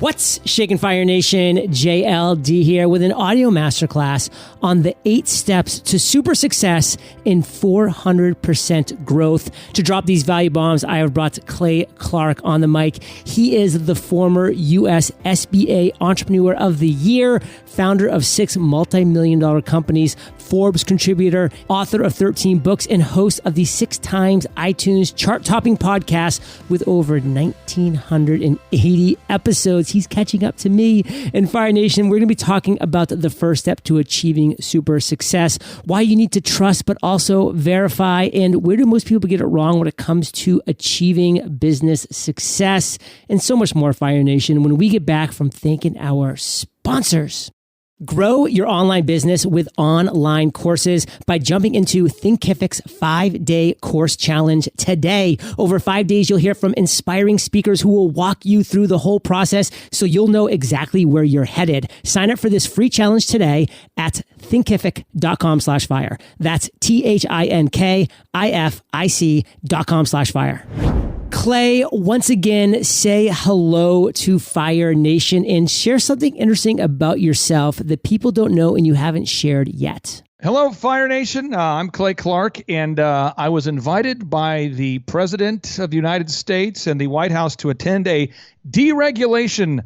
What's shaking, Fire Nation? JLD here with an audio masterclass on the 8 steps to super success in 400% growth. To drop these value bombs, I have brought Clay Clark on the mic. He is the former U.S. SBA Entrepreneur of the Year, founder of 6 multi-million-dollar companies, Forbes contributor, author of 13 books, and host of the 6 times iTunes chart-topping podcast with over 1,980 episodes. He's catching up to me. In Fire Nation, we're going to be talking about the first step to achieving super success, why you need to trust but also verify, and where do most people get it wrong when it comes to achieving business success, and so much more, Fire Nation, when we get back from thanking our sponsors. Grow your online business with online courses by jumping into Thinkific's 5-day course challenge today. Over 5 days, you'll hear from inspiring speakers who will walk you through the whole process so you'll know exactly where you're headed. Sign up for this free challenge today at thinkific.com/fire. That's THINKIFIC.com/fire. Clay, once again, say hello to Fire Nation and share something interesting about yourself that people don't know and you haven't shared yet. Hello, Fire Nation. I'm Clay Clark, and I was invited by the President of the United States and the White House to attend a deregulation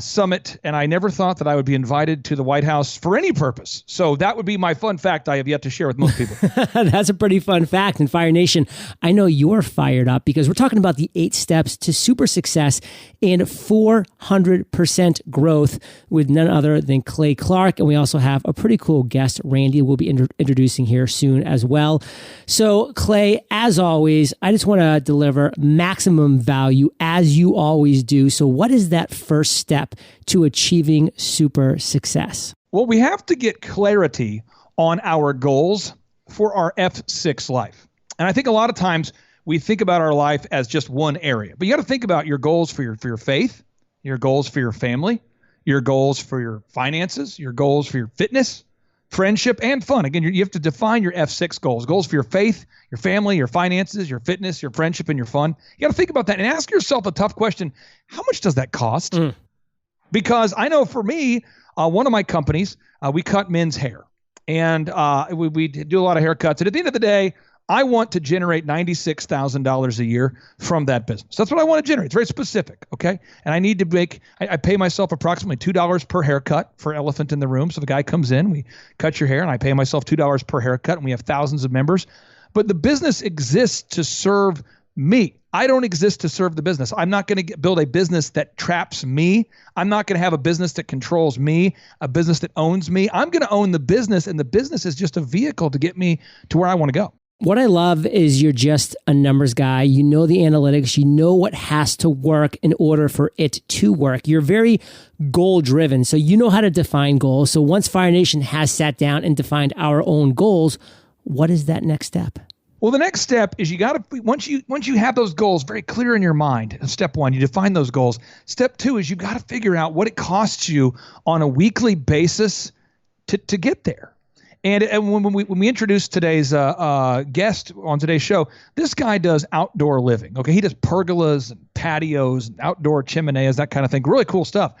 summit, and I never thought that I would be invited to the White House for any purpose. So that would be my fun fact I have yet to share with most people. That's a pretty fun fact. And Fire Nation, I know you're fired up because we're talking about the 8 steps to super success and 400% growth with none other than Clay Clark. And we also have a pretty cool guest, Randy, we'll be introducing here soon as well. So Clay, as always, I just want to deliver maximum value as you always do. So what is that first step to achieving super success? Well, we have to get clarity on our goals for our F6 life. And I think a lot of times we think about our life as just one area, but you got to think about your goals for your faith, your goals for your family, your goals for your finances, your goals for your fitness, friendship, and fun. Again, you have to define your F6 goals for your faith, your family, your finances, your fitness, your friendship, and your fun. You got to think about that and ask yourself a tough question. How much does that cost? Because I know for me, one of my companies, we cut men's hair, and we do a lot of haircuts. And at the end of the day, I want to generate $96,000 a year from that business. That's what I want to generate. It's very specific, okay? And I need to I pay myself approximately $2 per haircut for elephant in the room. So the guy comes in, we cut your hair, and I pay myself $2 per haircut, and we have thousands of members. But the business exists to serve me. I don't exist to serve the business. I'm not going to build a business that traps me. I'm not going to have a business that controls me, a business that owns me. I'm going to own the business, and the business is just a vehicle to get me to where I want to go. What I love is you're just a numbers guy. You know the analytics. You know what has to work in order for it to work. You're very goal driven. So you know how to define goals. So once Fire Nation has sat down and defined our own goals, what is that next step? Well, the next step is you got to, once you have those goals very clear in your mind, step 1, you define those goals. Step 2 is you got to figure out what it costs you on a weekly basis to get there. And when we introduced today's guest on today's show, this guy does outdoor living. Okay, he does pergolas and patios and outdoor chimeneas, that kind of thing. Really cool stuff.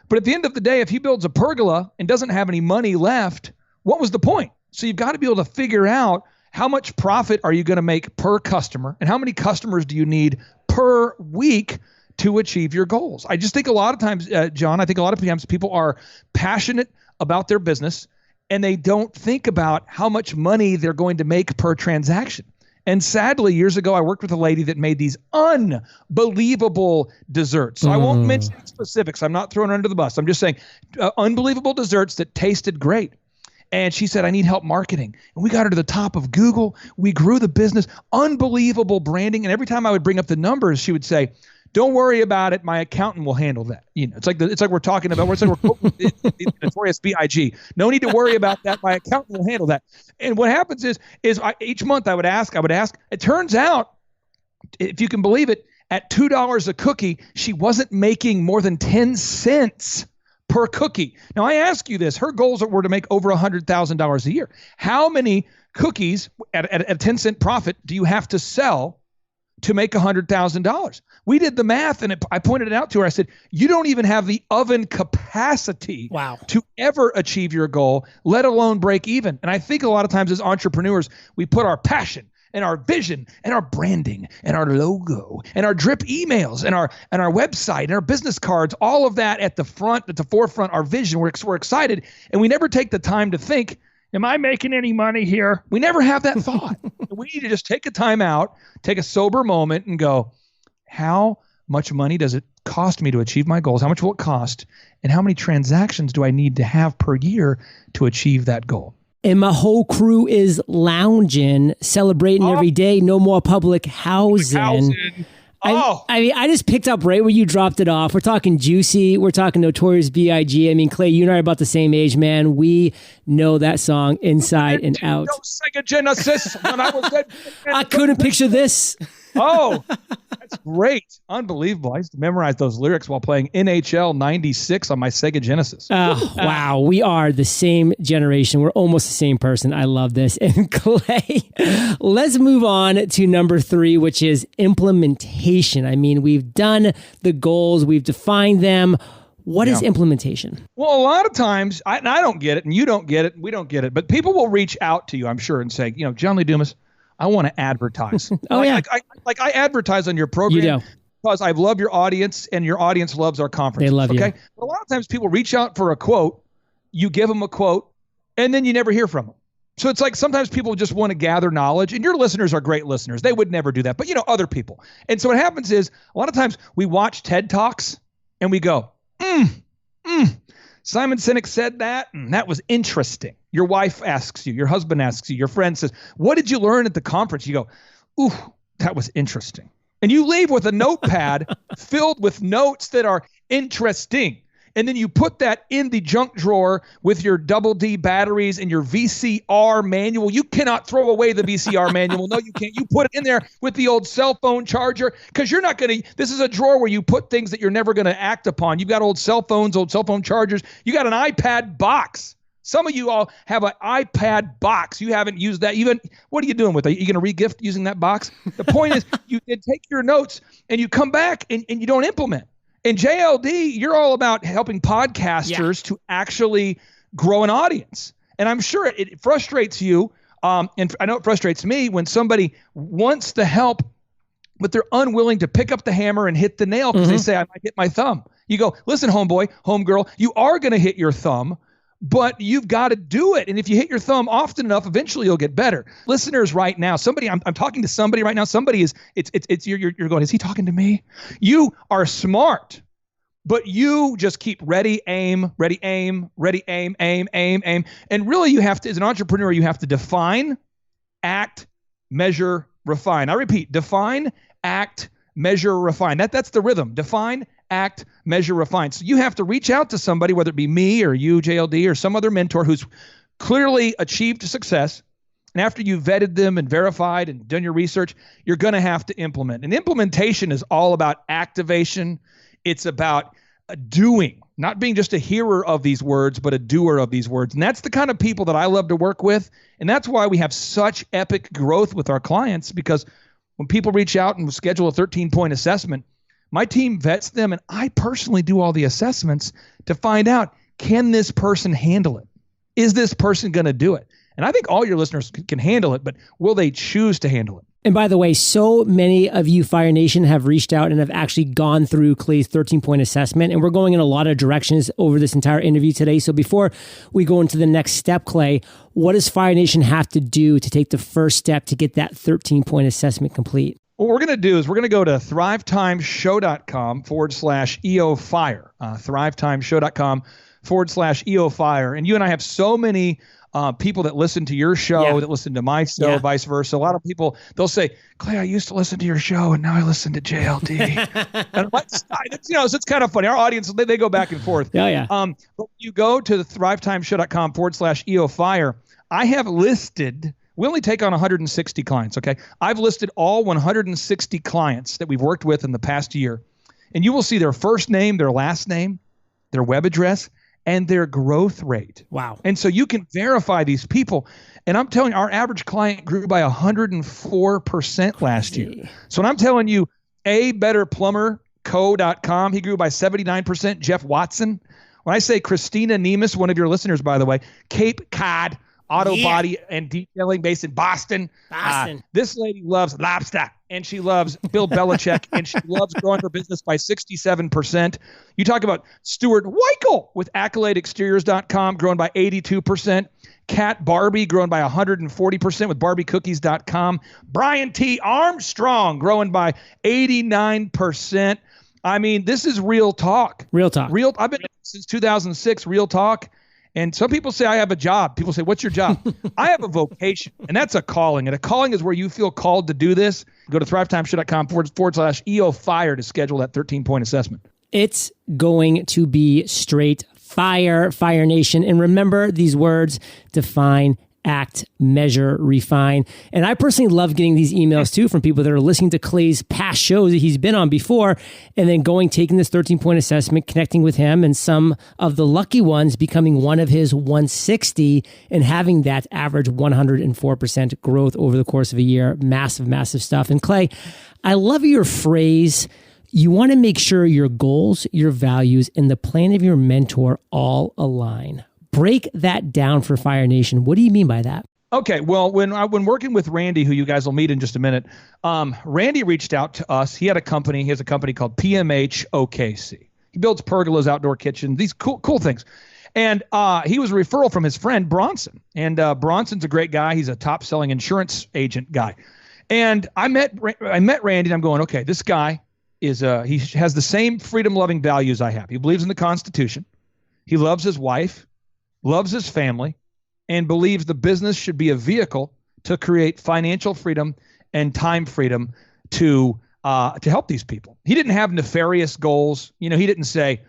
But at the end of the day, if he builds a pergola and doesn't have any money left, what was the point? So you've got to be able to figure out how much profit are you going to make per customer, and how many customers do you need per week to achieve your goals. I just think a lot of times, John, I think a lot of times people are passionate about their business, and they don't think about how much money they're going to make per transaction. And sadly, years ago, I worked with a lady that made these unbelievable desserts. So I won't mention specifics. I'm not throwing her under the bus. I'm just saying unbelievable desserts that tasted great. And she said, I need help marketing. And we got her to the top of Google. We grew the business, unbelievable branding. And every time I would bring up the numbers, she would say, don't worry about it. My accountant will handle that. You know, it's like we're talking about, we're Notorious B.I.G. No need to worry about that. My accountant will handle that. And what happens is each month I would ask. It turns out, if you can believe it, at $2 a cookie, she wasn't making more than 10 cents per cookie. Now I ask you this: her goals were to make over $100,000 a year. How many cookies at a 10 cent profit do you have to sell to make $100,000. We did the math, and I pointed it out to her. I said, you don't even have the oven capacity to ever achieve your goal, let alone break even. And I think a lot of times as entrepreneurs, we put our passion and our vision and our branding and our logo and our drip emails and our website and our business cards, all of that at the forefront, our vision. We're excited, and we never take the time to think, am I making any money here? We never have that thought. We need to just take a time out, take a sober moment, and go, how much money does it cost me to achieve my goals? How much will it cost? And how many transactions do I need to have per year to achieve that goal? And my whole crew is lounging, celebrating every day. No more public housing. I mean, I just picked up right where you dropped it off. We're talking Juicy. We're talking Notorious B.I.G. I mean, Clay, you and I are about the same age, man. We know that song inside and out. Sega Genesis. When I was dead. I couldn't picture this. Oh, that's great. Unbelievable. I used to memorize those lyrics while playing NHL 96 on my Sega Genesis. Oh, wow. We are the same generation. We're almost the same person. I love this. And Clay, let's move on to number 3, which is implementation. I mean, we've done the goals. We've defined them. What is implementation? Well, a lot of times, I don't get it, and you don't get it, and we don't get it, but people will reach out to you, I'm sure, and say, John Lee Dumas, I want to advertise. I advertise on your program because I love your audience, and your audience loves our conference. They love you. But a lot of times people reach out for a quote, you give them a quote, and then you never hear from them. So it's like sometimes people just want to gather knowledge, and your listeners are great listeners. They would never do that, but other people. And so what happens is a lot of times we watch TED Talks and we go, Simon Sinek said that, and that was interesting. Your wife asks you, your husband asks you, your friend says, what did you learn at the conference? You go, ooh, that was interesting. And you leave with a notepad filled with notes that are interesting. And then you put that in the junk drawer with your double D batteries and your VCR manual. You cannot throw away the VCR manual. No, you can't. You put it in there with the old cell phone charger because you're not going to. This is a drawer where you put things that you're never going to act upon. You've got old cell phones, old cell phone chargers. You got an iPad box. Some of you all have an iPad box. You haven't used that. Even what are you doing with it? Are you going to re-gift using that box? The point is you take your notes and you come back and you don't implement. And JLD, you're all about helping podcasters to actually grow an audience. And I'm sure it frustrates you. And I know it frustrates me when somebody wants the help, but they're unwilling to pick up the hammer and hit the nail because they say, I might hit my thumb. You go, listen, homeboy, homegirl, you are going to hit your thumb, but you've got to do it. And if you hit your thumb often enough, eventually you'll get better. Listeners right now, I'm talking to somebody right now. Somebody is, you're going, is he talking to me? You are smart, but you just keep ready, aim, ready, aim, ready, aim, aim, aim, aim. And really you have to, as an entrepreneur, you have to define, act, measure, refine. I repeat, define, act, measure, refine. That's the rhythm. Define, act, measure, refine. So you have to reach out to somebody, whether it be me or you, JLD, or some other mentor who's clearly achieved success. And after you've vetted them and verified and done your research, you're going to have to implement. And implementation is all about activation. It's about doing, not being just a hearer of these words, but a doer of these words. And that's the kind of people that I love to work with. And that's why we have such epic growth with our clients, because when people reach out and schedule a 13-point assessment, my team vets them, and I personally do all the assessments to find out, can this person handle it? Is this person going to do it? And I think all your listeners can handle it, but will they choose to handle it? And by the way, so many of you, Fire Nation, have reached out and have actually gone through Clay's 13-point assessment. And we're going in a lot of directions over this entire interview today. So before we go into the next step, Clay, what does Fire Nation have to do to take the first step to get that 13-point assessment complete? What we're going to do is we're going to go to thrivetimeshow.com/EOFire, thrivetimeshow.com/EOFire. And you and I have so many people that listen to your show, that listen to my show, vice versa. A lot of people, they'll say, Clay, I used to listen to your show and now I listen to JLD. And so it's kind of funny. Our audience, they go back and forth. But you go to the thrivetimeshow.com/EOFire. I have listed, we only take on 160 clients, okay? I've listed all 160 clients that we've worked with in the past year. And you will see their first name, their last name, their web address, and their growth rate. Wow. And so you can verify these people. And I'm telling you, our average client grew by 104% last year. So when I'm telling you, betterplumberco.com, he grew by 79%. Jeff Watson. When I say Christina Nemus, one of your listeners, by the way, Cape Cod Auto Body and Detailing based in Boston. This lady loves lobster, and she loves Bill Belichick, and she loves growing her business by 67%. You talk about Stuart Weichel with AccoladeExteriors.com, growing by 82%. Kat Barbie growing by 140% with BarbieCookies.com. Brian T. Armstrong growing by 89%. I mean, this is real talk. Real talk. I've been since 2006, real talk. And some people say I have a job. People say, what's your job? I have a vocation, and that's a calling. And a calling is where you feel called to do this. Go to thrivetimeshow.com/EO Fire to schedule that 13-point assessment. It's going to be straight fire, Fire Nation. And remember these words: define, act, measure, refine. And I personally love getting these emails too from people that are listening to Clay's past shows that he's been on before, and then taking this 13-point assessment, connecting with him, and some of the lucky ones becoming one of his 160 and having that average 104% growth over the course of a year. Massive, massive stuff. And Clay, I love your phrase. You want to make sure your goals, your values, and the plan of your mentor all align. Break that down for Fire Nation. What do you mean by that? Okay, well, when working with Randy, who you guys will meet in just a minute, Randy reached out to us. He has a company called PMH OKC. He builds pergolas, outdoor kitchens, these cool things. And he was a referral from his friend Bronson. And Bronson's a great guy. He's a top-selling insurance agent guy. And I met Randy, and I'm going, okay, this guy he has the same freedom-loving values I have. He believes in the Constitution. He loves his wife, loves his family, and believes the business should be a vehicle to create financial freedom and time freedom to help these people. He didn't have nefarious goals. He didn't say,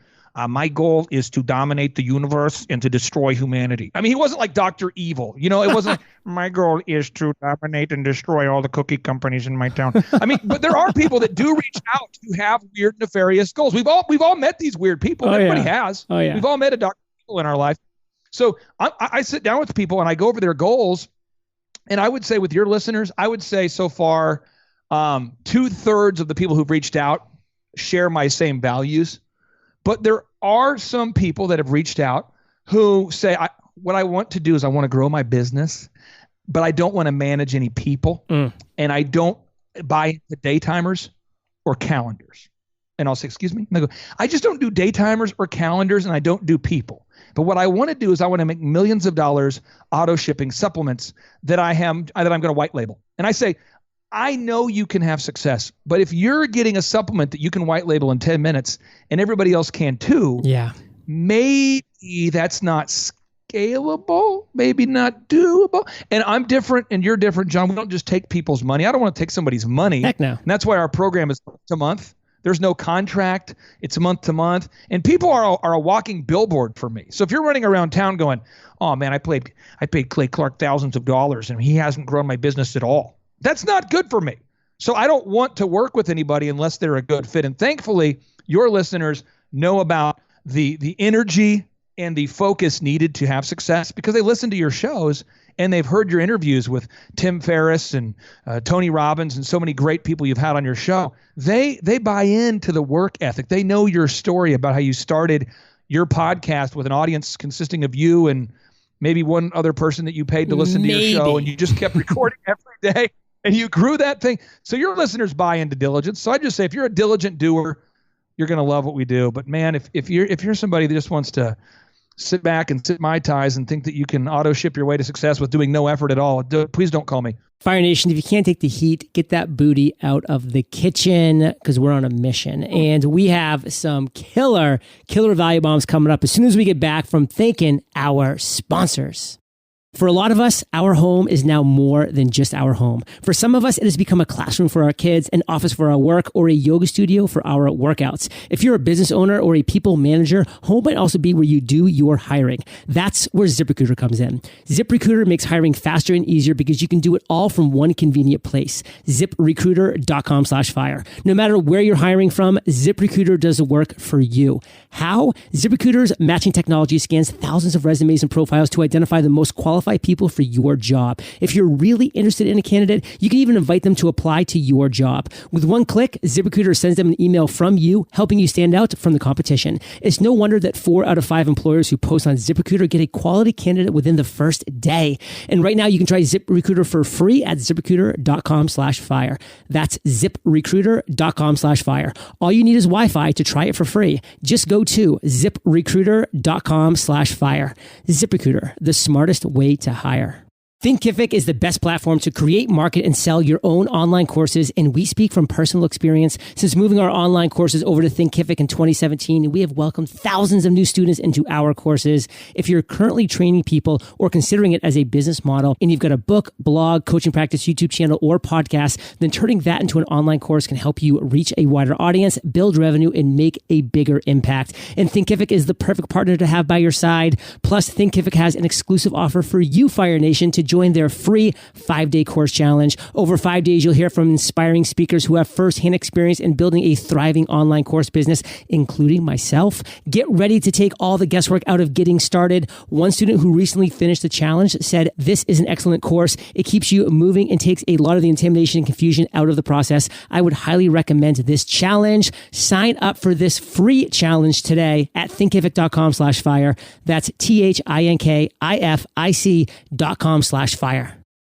my goal is to dominate the universe and to destroy humanity. I mean, he wasn't like Dr. Evil. It wasn't like, my goal is to dominate and destroy all the cookie companies in my town. I mean, but there are people that do reach out who have weird, nefarious goals. We've all met these weird people. Everybody has. Oh, yeah. We've all met a Dr. Evil in our life. So I sit down with people and I go over their goals. And I would say with your listeners, I would say so far, 2/3 of the people who've reached out share my same values. But there are some people that have reached out who say, what I want to do is I want to grow my business, but I don't want to manage any people. And I don't buy into daytimers or calendars. And I'll say, excuse me? And they go, I just don't do daytimers or calendars, and I don't do people. But what I want to do is I want to make millions of dollars auto shipping supplements that I'm going to white label. And I say, I know you can have success, but if you're getting a supplement that you can white label in 10 minutes and everybody else can too, maybe that's not scalable, maybe not doable. And I'm different and you're different, John. We don't just take people's money. I don't want to take somebody's money. Heck no. And that's why our program is month to month. There's no contract. It's month to month. And people are a walking billboard for me. So if you're running around town going, oh man, I paid Clay Clark thousands of dollars and he hasn't grown my business at all, that's not good for me. So I don't want to work with anybody unless they're a good fit. And thankfully, your listeners know about the energy and the focus needed to have success because they listen to your shows and they've heard your interviews with Tim Ferriss and Tony Robbins and so many great people you've had on your show. They buy into the work ethic. They know your story about how you started your podcast with an audience consisting of you and maybe one other person that you paid to listen to your show, and you just kept recording every day. And you grew that thing. So your listeners buy into diligence. So I just say, if you're a diligent doer, you're going to love what we do. But man, if you're somebody that just wants to sit back and sit Mai Tais and think that you can auto ship your way to success with doing no effort at all, please don't call me. Fire Nation, if you can't take the heat, get that booty out of the kitchen because we're on a mission. And we have some killer value bombs coming up as soon as we get back from thanking our sponsors. For a lot of us, our home is now more than just our home. For some of us, it has become a classroom for our kids, an office for our work, or a yoga studio for our workouts. If you're a business owner or a people manager, home might also be where you do your hiring. That's where ZipRecruiter comes in. ZipRecruiter makes hiring faster and easier because you can do it all from one convenient place. ZipRecruiter.com/fire. No matter where you're hiring from, ZipRecruiter does the work for you. How? ZipRecruiter's matching technology scans thousands of resumes and profiles to identify the most qualified people for your job. If you're really interested in a candidate, you can even invite them to apply to your job. With one click, ZipRecruiter sends them an email from you, helping you stand out from the competition. It's no wonder that 4 out of 5 employers who post on ZipRecruiter get a quality candidate within the first day. And right now, you can try ZipRecruiter for free at ZipRecruiter.com/fire. That's ZipRecruiter.com/fire. All you need is Wi-Fi to try it for free. Just go to ZipRecruiter.com/fire. ZipRecruiter, the smartest way to hire. Thinkific is the best platform to create, market, and sell your own online courses, and we speak from personal experience. Since moving our online courses over to Thinkific in 2017, we have welcomed thousands of new students into our courses. If you're currently training people or considering it as a business model, and you've got a book, blog, coaching practice, YouTube channel, or podcast, then turning that into an online course can help you reach a wider audience, build revenue, and make a bigger impact. And Thinkific is the perfect partner to have by your side. Plus, Thinkific has an exclusive offer for you, Fire Nation, to join their free 5-day course challenge. Over 5 days, you'll hear from inspiring speakers who have firsthand experience in building a thriving online course business, including myself. Get ready to take all the guesswork out of getting started. One student who recently finished the challenge said, "This is an excellent course. It keeps you moving and takes a lot of the intimidation and confusion out of the process. I would highly recommend this challenge." Sign up for this free challenge today at thinkific.com/fire. That's THINKIFIC.com/fire.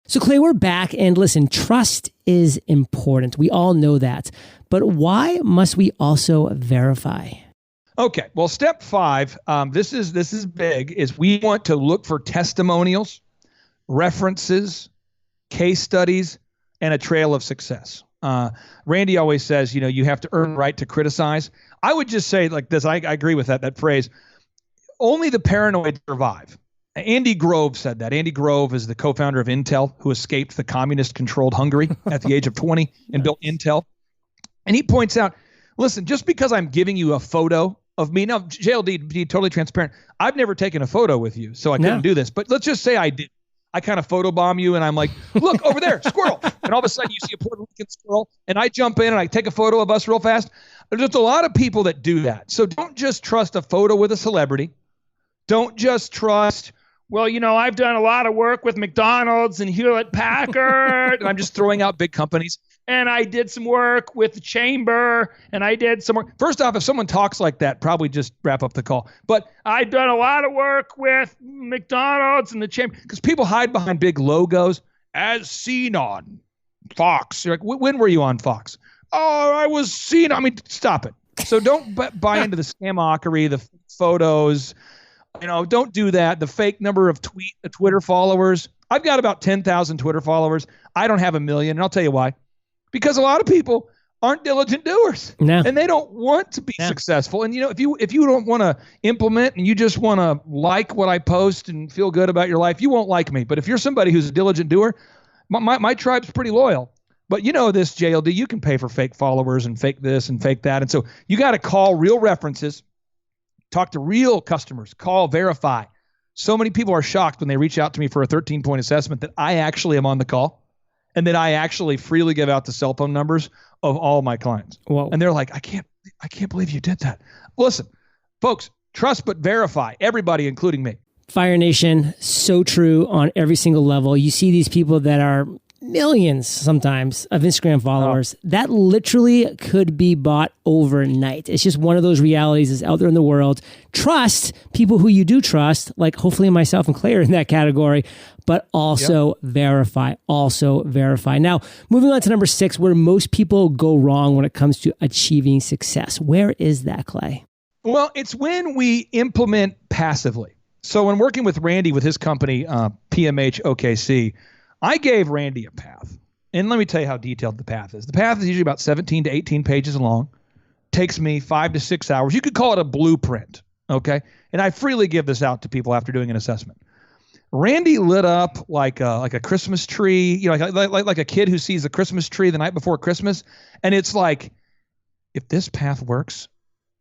So Clay, we're back, and listen, trust is important. We all know that, but why must we also verify? Okay, well, step 5, this is big, is we want to look for testimonials, references, case studies, and a trail of success. Randy always says, you have to earn the right to criticize. I would just say like this, I agree with that phrase, only the paranoid survive. Andy Grove said that. Andy Grove is the co-founder of Intel, who escaped the communist-controlled Hungary at the age of 20 and built Intel. And he points out, listen, just because I'm giving you a photo of me, now, JLD, to be totally transparent, I've never taken a photo with you, so I couldn't do this. But let's just say I did. I kind of photobomb you, and I'm like, look, over there, squirrel. And all of a sudden, you see a Puerto Rican squirrel, and I jump in, and I take a photo of us real fast. There's a lot of people that do that. So don't just trust a photo with a celebrity. Don't just trust, well, I've done a lot of work with McDonald's and Hewlett Packard. And I'm just throwing out big companies. And I did some work with the Chamber, and I did some work. First off, if someone talks like that, probably just wrap up the call. But I've done a lot of work with McDonald's and the Chamber. Because people hide behind big logos, as seen on Fox. You're like, when were you on Fox? Oh, I was seen. I mean, stop it. So don't buy into the scamockery, the photos. Don't do that. The fake number of Twitter followers. I've got about 10,000 Twitter followers. I don't have 1 million, and I'll tell you why. Because a lot of people aren't diligent doers, and they don't want to be successful. And if you don't want to implement and you just want to like what I post and feel good about your life, you won't like me. But if you're somebody who's a diligent doer, my tribe's pretty loyal. But this, JLD, you can pay for fake followers and fake this and fake that, and so you got to call real references. Talk to real customers. Call, verify. So many people are shocked when they reach out to me for a 13-point assessment that I actually am on the call and that I actually freely give out the cell phone numbers of all my clients. Whoa. And they're like, I can't believe you did that. Listen, folks, trust but verify. Everybody, including me. Fire Nation, so true on every single level. You see these people that are millions sometimes of Instagram followers that literally could be bought overnight. It's just one of those realities that's out there in the world. Trust people who you do trust, like hopefully myself and Clay are in that category, but also verify. Now, moving on to number 6, where most people go wrong when it comes to achieving success. Where is that, Clay? Well, it's when we implement passively. So when working with Randy with his company, PMH OKC, I gave Randy a path. And let me tell you how detailed the path is. The path is usually about 17 to 18 pages long. Takes me 5 to 6 hours. You could call it a blueprint, okay? And I freely give this out to people after doing an assessment. Randy lit up like a Christmas tree, like a kid who sees a Christmas tree the night before Christmas. And it's like, if this path works,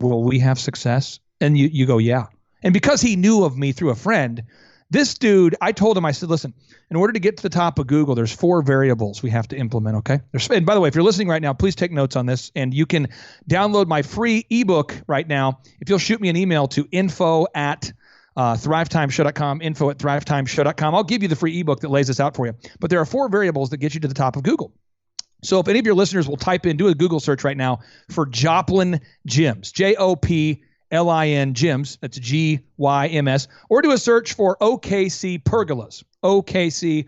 will we have success? And you go, yeah. And because he knew of me through a friend, this dude, I told him, I said, listen, in order to get to the top of Google, there's 4 variables we have to implement, okay? And by the way, if you're listening right now, please take notes on this. And you can download my free ebook right now. If you'll shoot me an email to info@thrivetimeshow.com, info@thrivetimeshow.com. I'll give you the free ebook that lays this out for you. But there are 4 variables that get you to the top of Google. So if any of your listeners will do a Google search right now for Joplin Gyms, Joplin Gyms, that's GYMS, or do a search for OKC Pergolas, OKC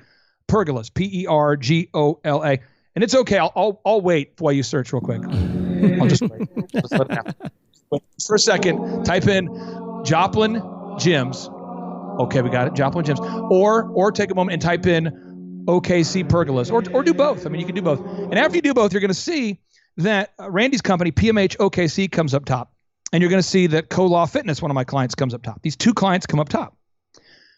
Pergolas, Pergola. And it's okay. I'll wait while you search real quick. I'll just wait. Just let it happen. Wait for a second. Type in Joplin Gyms. Okay, we got it. Joplin Gyms. Or take a moment and type in OKC Pergolas, or do both. I mean, you can do both. And after you do both, you're going to see that Randy's company, PMH OKC, comes up top. And you're going to see that Co-Law Fitness, one of my clients, comes up top. These 2 clients come up top.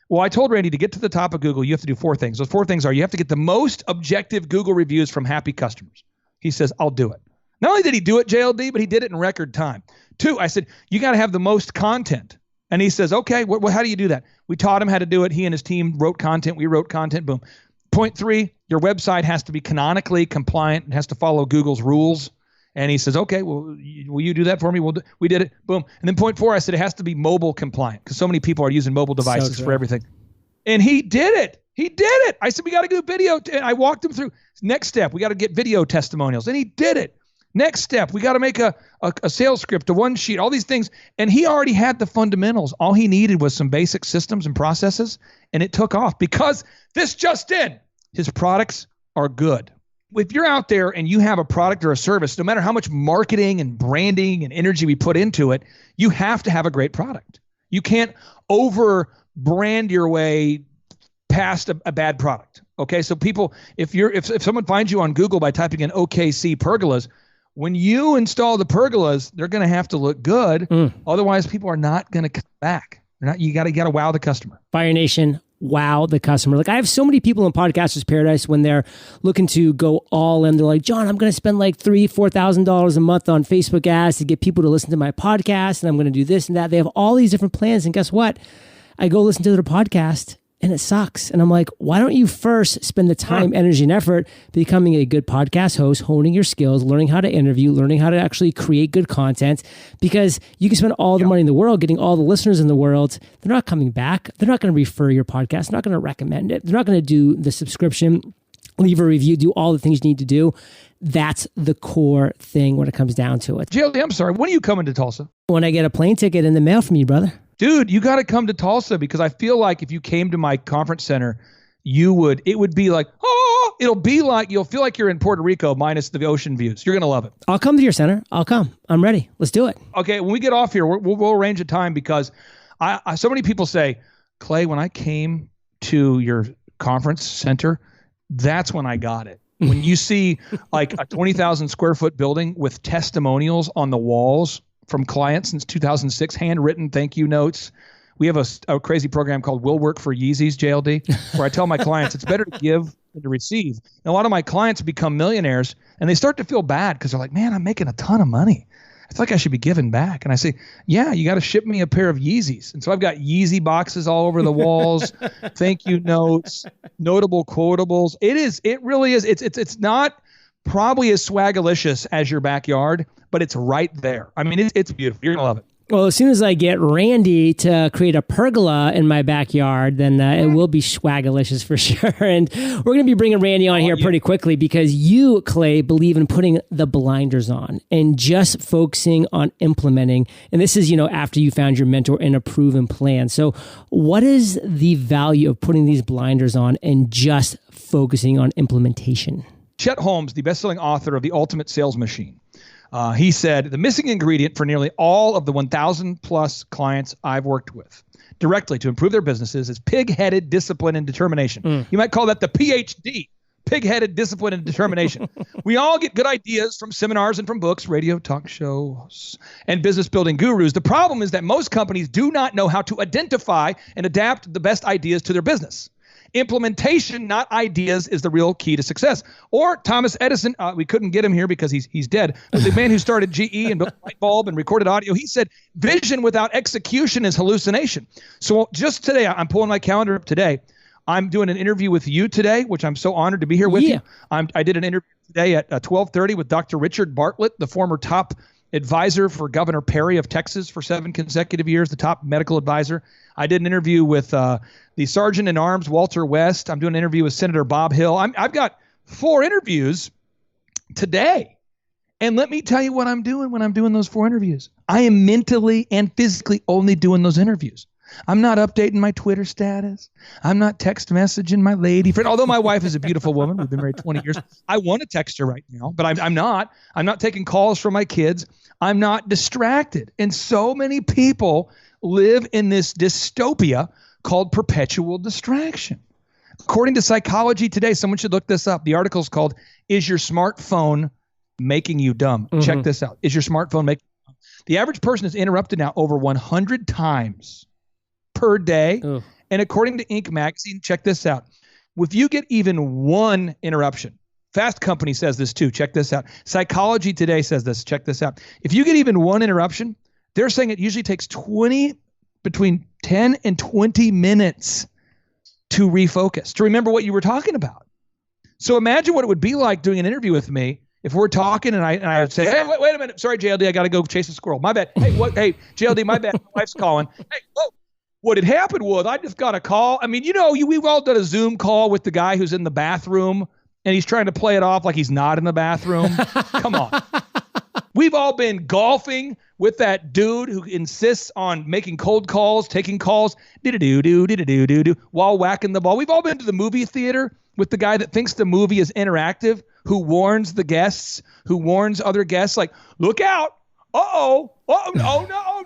Well, I told Randy to get to the top of Google, you have to do 4 things. Those 4 things are, you have to get the most objective Google reviews from happy customers. He says, I'll do it. Not only did he do it, JLD, but he did it in record time. 2, I said, you got to have the most content. And he says, okay, how do you do that? We taught him how to do it. He and his team wrote content. We wrote content. Boom. Point 3, your website has to be canonically compliant. It has to follow Google's rules. And he says, okay, well, will you do that for me? We did it. Boom. And then point 4, I said, it has to be mobile compliant because so many people are using mobile devices for everything. And he did it. He did it. I said, we got to do video. And I walked him through. Next step, we got to get video testimonials. And he did it. Next step, we got to make a sales script, a one sheet, all these things. And he already had the fundamentals. All he needed was some basic systems and processes. And it took off because this just in, his products are good. If you're out there and you have a product or a service, no matter how much marketing and branding and energy we put into it, you have to have a great product. You can't over brand your way past a bad product. Okay. So people, if someone finds you on Google by typing in OKC Pergolas, when you install the pergolas, they're going to have to look good. Otherwise people are not going to come back. You got to wow the customer. Fire Nation, wow the customer. Like, I have so many people in Podcasters Paradise when they're looking to go all in. They're like, John, I'm going to spend like $3,000-$4,000 a month on Facebook ads to get people to listen to my podcast, and I'm going to do this and that. They have all these different plans, and guess what? I go listen to their podcast and it sucks. And I'm like, why don't you first spend the time, energy, and effort becoming a good podcast host, honing your skills, learning how to interview, learning how to actually create good content? Because you can spend all the money in the world getting all the listeners in the world. They're not coming back. They're not going to refer your podcast. They're not going to recommend it. They're not going to do the subscription, leave a review, do all the things you need to do. That's the core thing when it comes down to it. JLD, I'm sorry. When are you coming to Tulsa? When I get a plane ticket in the mail from you, brother. Dude, you got to come to Tulsa because I feel like if you came to my conference center, it would be like, it'll be like, you'll feel like you're in Puerto Rico minus the ocean views. You're going to love it. I'll come to your center. I'll come. I'm ready. Let's do it. Okay. When we get off here, we'll arrange a time because so many people say, Clay, when I came to your conference center, that's when I got it. When you see like a 20,000 square foot building with testimonials on the walls from clients since 2006, handwritten thank you notes. We have a crazy program called Will Work for Yeezys, JLD, where I tell my clients it's better to give than to receive. And a lot of my clients become millionaires and they start to feel bad because they're like, man, I'm making a ton of money. I feel like I should be giving back. And I say, yeah, you got to ship me a pair of Yeezys. And so I've got Yeezy boxes all over the walls, thank you notes, notable quotables. It really is. It's not probably as swagalicious as your backyard, but it's right there. I mean, it's beautiful. You're going to love it. Well, as soon as I get Randy to create a pergola in my backyard, then it will be swagalicious for sure. And we're going to be bringing Randy on here pretty quickly because you, Clay, believe in putting the blinders on and just focusing on implementing. And this is, after you found your mentor and a proven plan. So what is the value of putting these blinders on and just focusing on implementation? Chet Holmes, the best-selling author of The Ultimate Sales Machine, he said, the missing ingredient for nearly all of the 1,000 plus clients I've worked with directly to improve their businesses is pig-headed discipline and determination. You might call that the PhD, pig-headed discipline and determination. We all get good ideas from seminars and from books, radio, talk shows, and business building gurus. The problem is that most companies do not know how to identify and adapt the best ideas to their business. Implementation, not ideas, is the real key to success. Or Thomas Edison, we couldn't get him here because he's dead, but the man who started GE and built a light bulb and recorded audio, he said, vision without execution is hallucination. So just today, I'm pulling my calendar up today. I'm doing an interview with you today, which I'm so honored to be here with you. I did an interview today at 12:30 with Dr. Richard Bartlett, the former top advisor for Governor Perry of Texas for 7 consecutive years, the top medical advisor. I did an interview with the Sergeant in Arms, Walter West. I'm doing an interview with Senator Bob Hill. I've got 4 interviews today. And let me tell you what I'm doing when I'm doing those 4 interviews. I am mentally and physically only doing those interviews. I'm not updating my Twitter status. I'm not text messaging my lady friend. Although my wife is a beautiful woman. We've been married 20 years. I want to text her right now, but I'm not. I'm not taking calls from my kids. I'm not distracted. And so many people live in this dystopia called perpetual distraction. According to Psychology Today, someone should look this up. The article is called, Is Your Smartphone Making You Dumb? Mm-hmm. Check this out. Is your smartphone making you dumb? The average person is interrupted now over 100 times per day. Ugh. And according to Inc. magazine, check this out. If you get even one interruption, Fast Company says this too. Check this out. Psychology Today says this. Check this out. If you get even one interruption, they're saying it usually takes between 10 and 20 minutes to refocus, to remember what you were talking about. So imagine what it would be like doing an interview with me if we're talking and I would say, hey, wait a minute. Sorry, JLD, I got to go chase a squirrel. My bad. Hey, Hey, JLD, my bad. My wife's calling. Hey, whoa. What had happened was I just got a call. I mean, we've all done a Zoom call with the guy who's in the bathroom and he's trying to play it off like he's not in the bathroom. Come on. We've all been golfing with that dude who insists on making cold calls, taking calls, while whacking the ball. We've all been to the movie theater with the guy that thinks the movie is interactive, who warns the guests, who warns other guests, like, look out. Uh-oh. Oh,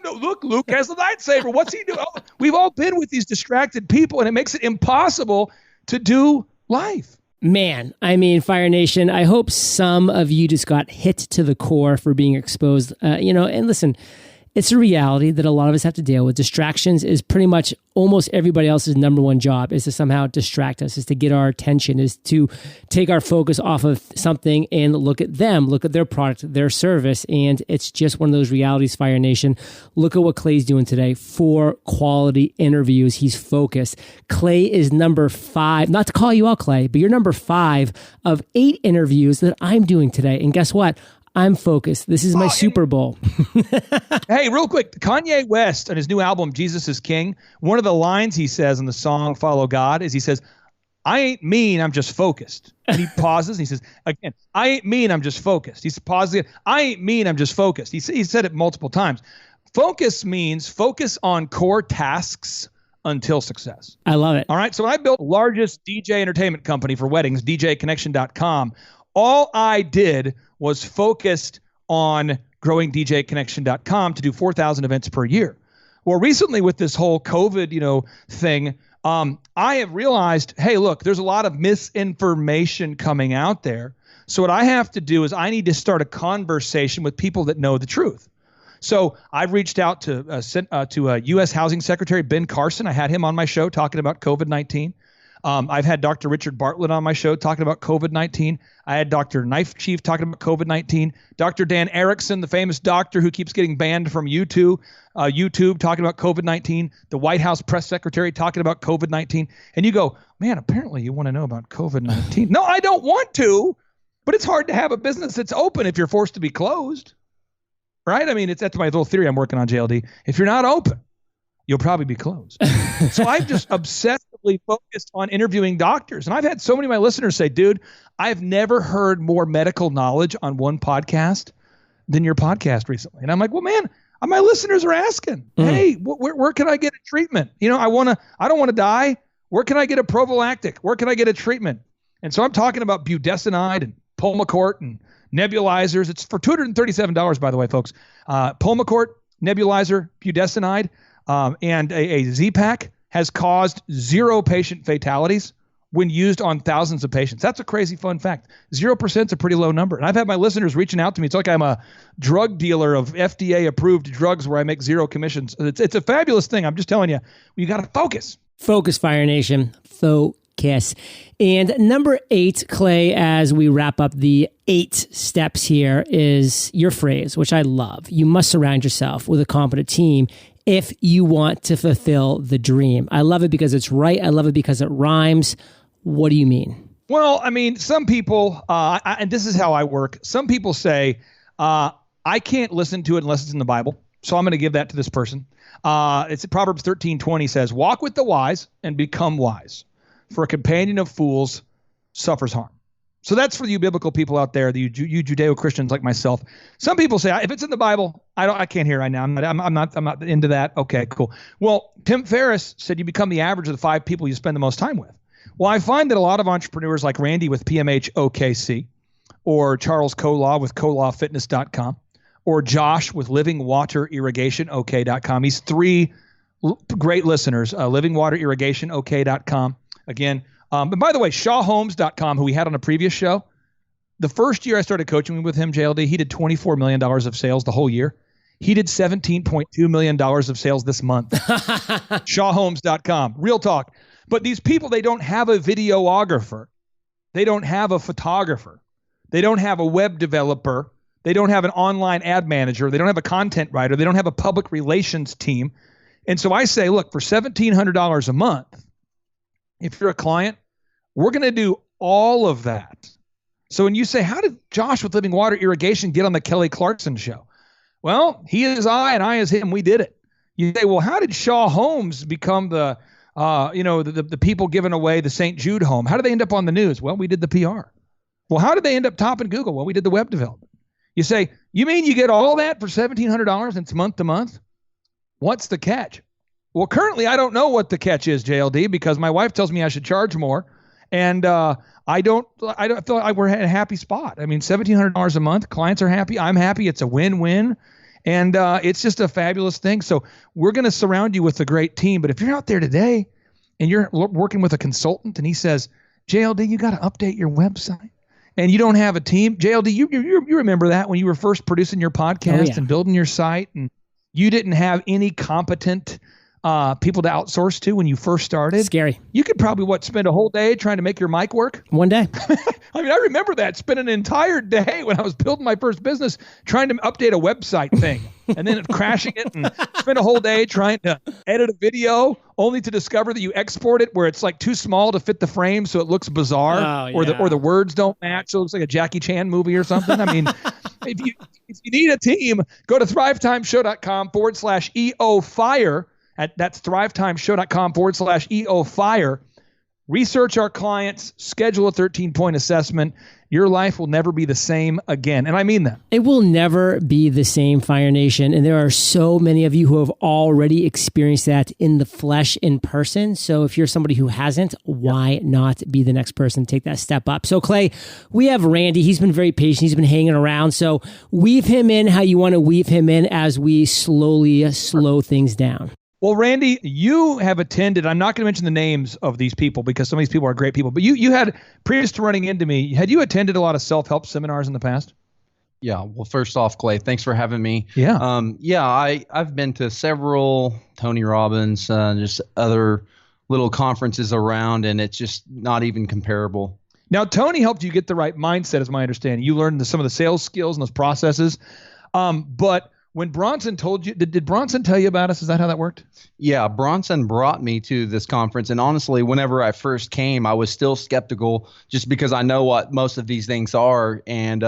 no. Look, Luke has the lightsaber. What's he doing? Oh. We've all been with these distracted people, and it makes it impossible to do life. Man, I mean, Fire Nation, I hope some of you just got hit to the core for being exposed. And listen, it's a reality that a lot of us have to deal with. Distractions is pretty much almost everybody else's number one job, is to somehow distract us, is to get our attention, is to take our focus off of something and look at them, look at their product, their service. And it's just one of those realities, Fire Nation. Look at what Clay's doing today. 4 quality interviews. He's focused. Clay is number 5, not to call you out, Clay, but you're number 5 of 8 interviews that I'm doing today. And guess what? I'm focused. This is my Super Bowl. Hey, real quick, Kanye West on his new album, Jesus is King, one of the lines he says in the song Follow God is he says, I ain't mean, I'm just focused. And he pauses and he says, again, I ain't mean, I'm just focused. He's pausing. I ain't mean, I'm just focused. He said it multiple times. Focus means focus on core tasks until success. I love it. All right. So when I built the largest DJ entertainment company for weddings, DJconnection.com, all I did was focused on growing DJconnection.com to do 4,000 events per year. Well, recently with this whole COVID, thing, I have realized, hey, look, there's a lot of misinformation coming out there. So what I have to do is I need to start a conversation with people that know the truth. So I've reached out to U.S. Housing Secretary Ben Carson. I had him on my show talking about COVID-19. I've had Dr. Richard Bartlett on my show talking about COVID-19. I had Dr. Knife Chief talking about COVID-19. Dr. Dan Erickson, the famous doctor who keeps getting banned from YouTube talking about COVID-19. The White House press secretary talking about COVID-19. And you go, man, apparently you want to know about COVID-19. No, I don't want to, but it's hard to have a business that's open if you're forced to be closed. Right? I mean, that's my little theory I'm working on, JLD. If you're not open, you'll probably be closed. So I've just obsessively focused on interviewing doctors. And I've had so many of my listeners say, dude, I've never heard more medical knowledge on one podcast than your podcast recently. And I'm like, well, man, my listeners are asking, hey, where can I get a treatment? I don't want to die. Where can I get a prophylactic? Where can I get a treatment? And so I'm talking about budesonide and Pulmicort and nebulizers. It's for $237, by the way, folks. Pulmicort, nebulizer, budesonide, and a Z-Pak has caused 0 patient fatalities when used on thousands of patients. That's a crazy fun fact. 0% is a pretty low number. And I've had my listeners reaching out to me. It's like I'm a drug dealer of FDA-approved drugs where I make zero commissions. It's a fabulous thing. I'm just telling you, you got to focus. Focus, Fire Nation. Focus. And number 8, Clay, as we wrap up the 8 steps here, is your phrase, which I love. You must surround yourself with a competent team if you want to fulfill the dream. I love it because it's right. I love it because it rhymes. What do you mean? Well, I mean, some people, and this is how I work. Some people say, I can't listen to it unless it's in the Bible. So I'm going to give that to this person. It's Proverbs 13:20 says, walk with the wise and become wise, for a companion of fools suffers harm. So that's for you biblical people out there, you Judeo-Christians like myself. Some people say, if it's in the Bible, I can't hear right now. I'm not into that. Okay, cool. Well, Tim Ferriss said you become the average of the 5 people you spend the most time with. Well, I find that a lot of entrepreneurs like Randy with PMH OKC, or Charles Kolaw with kolawfitness.com, or Josh with livingwaterirrigationok.com. He's 3 great listeners, livingwaterirrigationok.com. Again, but by the way, shawhomes.com, who we had on a previous show, the first year I started coaching with him, JLD, he did $24 million of sales the whole year. He did $17.2 million of sales this month. shawhomes.com, real talk. But these people, they don't have a videographer. They don't have a photographer. They don't have a web developer. They don't have an online ad manager. They don't have a content writer. They don't have a public relations team. And so I say, look, for $1,700 a month, if you're a client, we're going to do all of that. So when you say, how did Josh with Living Water Irrigation get on the Kelly Clarkson show? Well, he is I and I is him. We did it. You say, well, how did Shaw Homes become the people giving away the St. Jude home? How did they end up on the news? Well, we did the PR. Well, how did they end up topping Google? Well, we did the web development. You say, you mean you get all that for $1,700 and it's month to month? What's the catch? Well, currently, I don't know what the catch is, JLD, because my wife tells me I should charge more, and I don't feel like we're at a happy spot. I mean, $1,700 a month, clients are happy, I'm happy, it's a win-win, and it's just a fabulous thing. So we're going to surround you with a great team. But if you're out there today and you're working with a consultant and he says, JLD, you got to update your website, and you don't have a team, JLD, you remember that when you were first producing your podcast and building your site, and you didn't have any competent people to outsource to when you first started. Scary. You could probably, spend a whole day trying to make your mic work? One day. I mean, I remember that. Spent an entire day when I was building my first business trying to update a website thing and then crashing it, and spent a whole day trying to edit a video only to discover that you export it where it's like too small to fit the frame so it looks bizarre, or the words don't match so it looks like a Jackie Chan movie or something. I mean, if you need a team, go to thrivetimeshow.com/EOFire. That's thrivetimeshow.com/EOFire. Research our clients, schedule a 13-point assessment. Your life will never be the same again. And I mean that. It will never be the same, Fire Nation. And there are so many of you who have already experienced that in the flesh, in person. So if you're somebody who hasn't, why not be the next person to take that step up? So Clay, we have Randy. He's been very patient. He's been hanging around. So weave him in how you want to weave him in as we slowly slow things down. Well, Randy, you have attended, I'm not going to mention the names of these people because some of these people are great people, but you had, previous to running into me, had you attended a lot of self-help seminars in the past? Yeah. Well, first off, Clay, thanks for having me. Yeah. I've been to several Tony Robbins, just other little conferences around, and it's just not even comparable. Now, Tony helped you get the right mindset, is my understanding. You learned some of the sales skills and those processes, but when Bronson told you, did Bronson tell you about us? Is that how that worked? Yeah, Bronson brought me to this conference. And honestly, whenever I first came, I was still skeptical just because I know what most of these things are. And,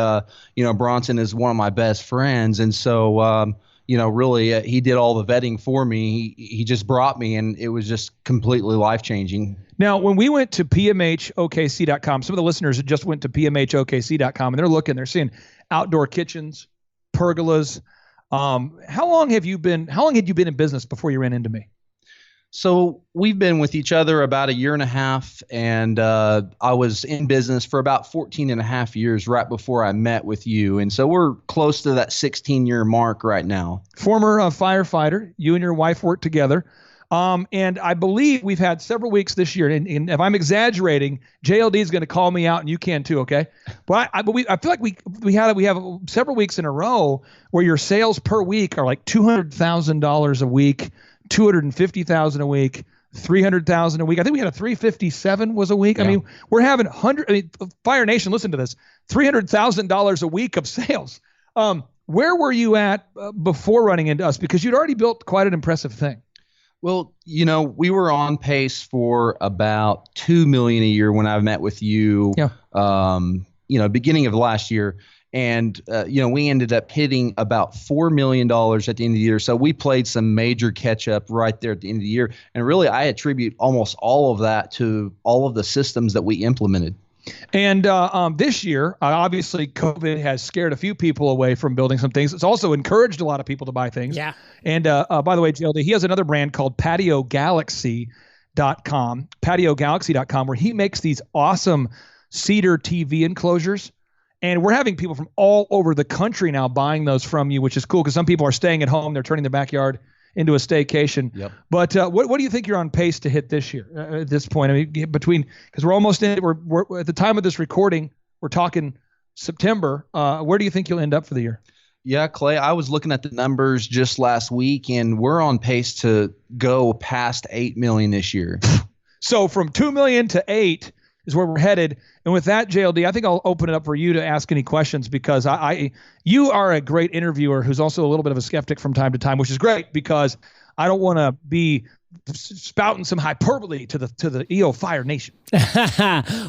Bronson is one of my best friends. And so, really, he did all the vetting for me. He just brought me, and it was just completely life-changing. Now, when we went to pmhokc.com, some of the listeners just went to pmhokc.com, and they're seeing outdoor kitchens, pergolas. How long had you been in business before you ran into me? So we've been with each other about 1.5 years, and I was in business for about 14 and a half years right before I met with you. And so we're close to that 16-year mark right now. Former firefighter, you and your wife worked together. And I believe we've had several weeks this year, and if I'm exaggerating, JLD is going to call me out, and you can too, okay? But I feel like we have several weeks in a row where your sales per week are like $200,000 a week, $250,000 a week, $300,000 a week. I think we had a 357 was a week. Yeah. I mean, we're having Fire Nation, listen to this, $300,000 a week of sales. Where were you at before running into us? Because you'd already built quite an impressive thing. Well, we were on pace for about $2 million a year when I met with you. Yeah. Beginning of last year. And, we ended up hitting about $4 million at the end of the year. So we played some major catch up right there at the end of the year. And really, I attribute almost all of that to all of the systems that we implemented. And this year, obviously, COVID has scared a few people away from building some things. It's also encouraged a lot of people to buy things. Yeah. And by the way, JLD, he has another brand called PatioGalaxy.com, where he makes these awesome cedar TV enclosures. And we're having people from all over the country now buying those from you, which is cool because some people are staying at home. They're turning their backyard into a staycation. Yep. But what do you think you're on pace to hit this year at this point? I mean, because we're almost in, we're at the time of this recording, we're talking September. Where do you think you'll end up for the year? Yeah, Clay, I was looking at the numbers just last week, and we're on pace to go past 8 million this year. So from 2 million to 8 is where we're headed. And with that, JLD, I think I'll open it up for you to ask any questions because you are a great interviewer who's also a little bit of a skeptic from time to time, which is great because I don't want to be spouting some hyperbole to the EO Fire Nation.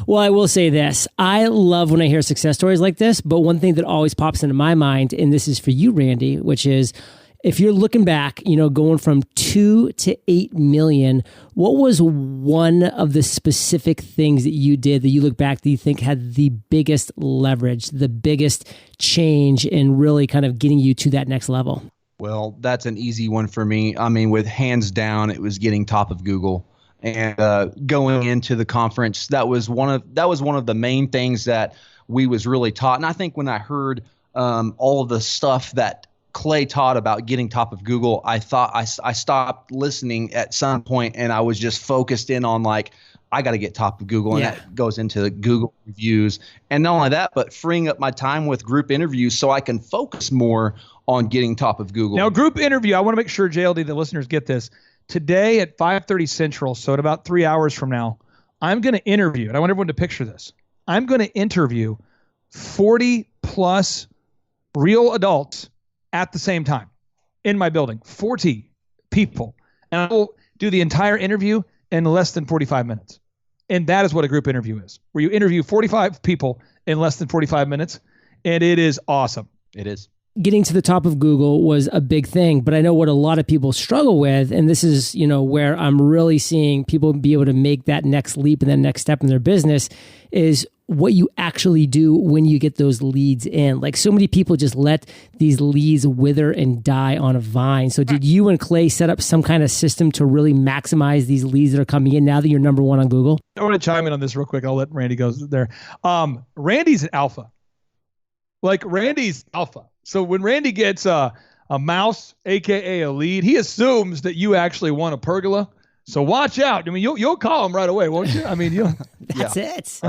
Well, I will say this. I love when I hear success stories like this, but one thing that always pops into my mind, and this is for you, Randy, which is if you're looking back, going from 2 to 8 million, what was one of the specific things that you did that you look back that you think had the biggest leverage, the biggest change in really kind of getting you to that next level? Well, that's an easy one for me. I mean, with hands down, it was getting top of Google. And going into the conference, that was one of the main things that we was really taught. And I think when I heard all of the stuff that Clay taught about getting top of Google, I thought I stopped listening at some point, and I was just focused in on like, I got to get top of Google, and that goes into the Google reviews. And not only that, but freeing up my time with group interviews so I can focus more on getting top of Google. Now, group interview, I want to make sure, JLD, the listeners get this. Today at 5:30 Central, so at about 3 hours from now, I'm going to interview, and I want everyone to picture this. I'm going to interview 40 plus real adults at the same time in my building, 40 people. And I will do the entire interview in less than 45 minutes. And that is what a group interview is, where you interview 45 people in less than 45 minutes. And it is awesome. It is. Getting to the top of Google was a big thing, but I know what a lot of people struggle with, and this is, where I'm really seeing people be able to make that next leap and that next step in their business is what you actually do when you get those leads in. Like so many people just let these leads wither and die on a vine. So did you and Clay set up some kind of system to really maximize these leads that are coming in now that you're number one on Google? I want to chime in on this real quick. I'll let Randy go there. Randy's an alpha. Like Randy's alpha. So when Randy gets a mouse, AKA a lead, he assumes that you actually want a pergola. So watch out. I mean, you'll call him right away, won't you? I mean, That's it.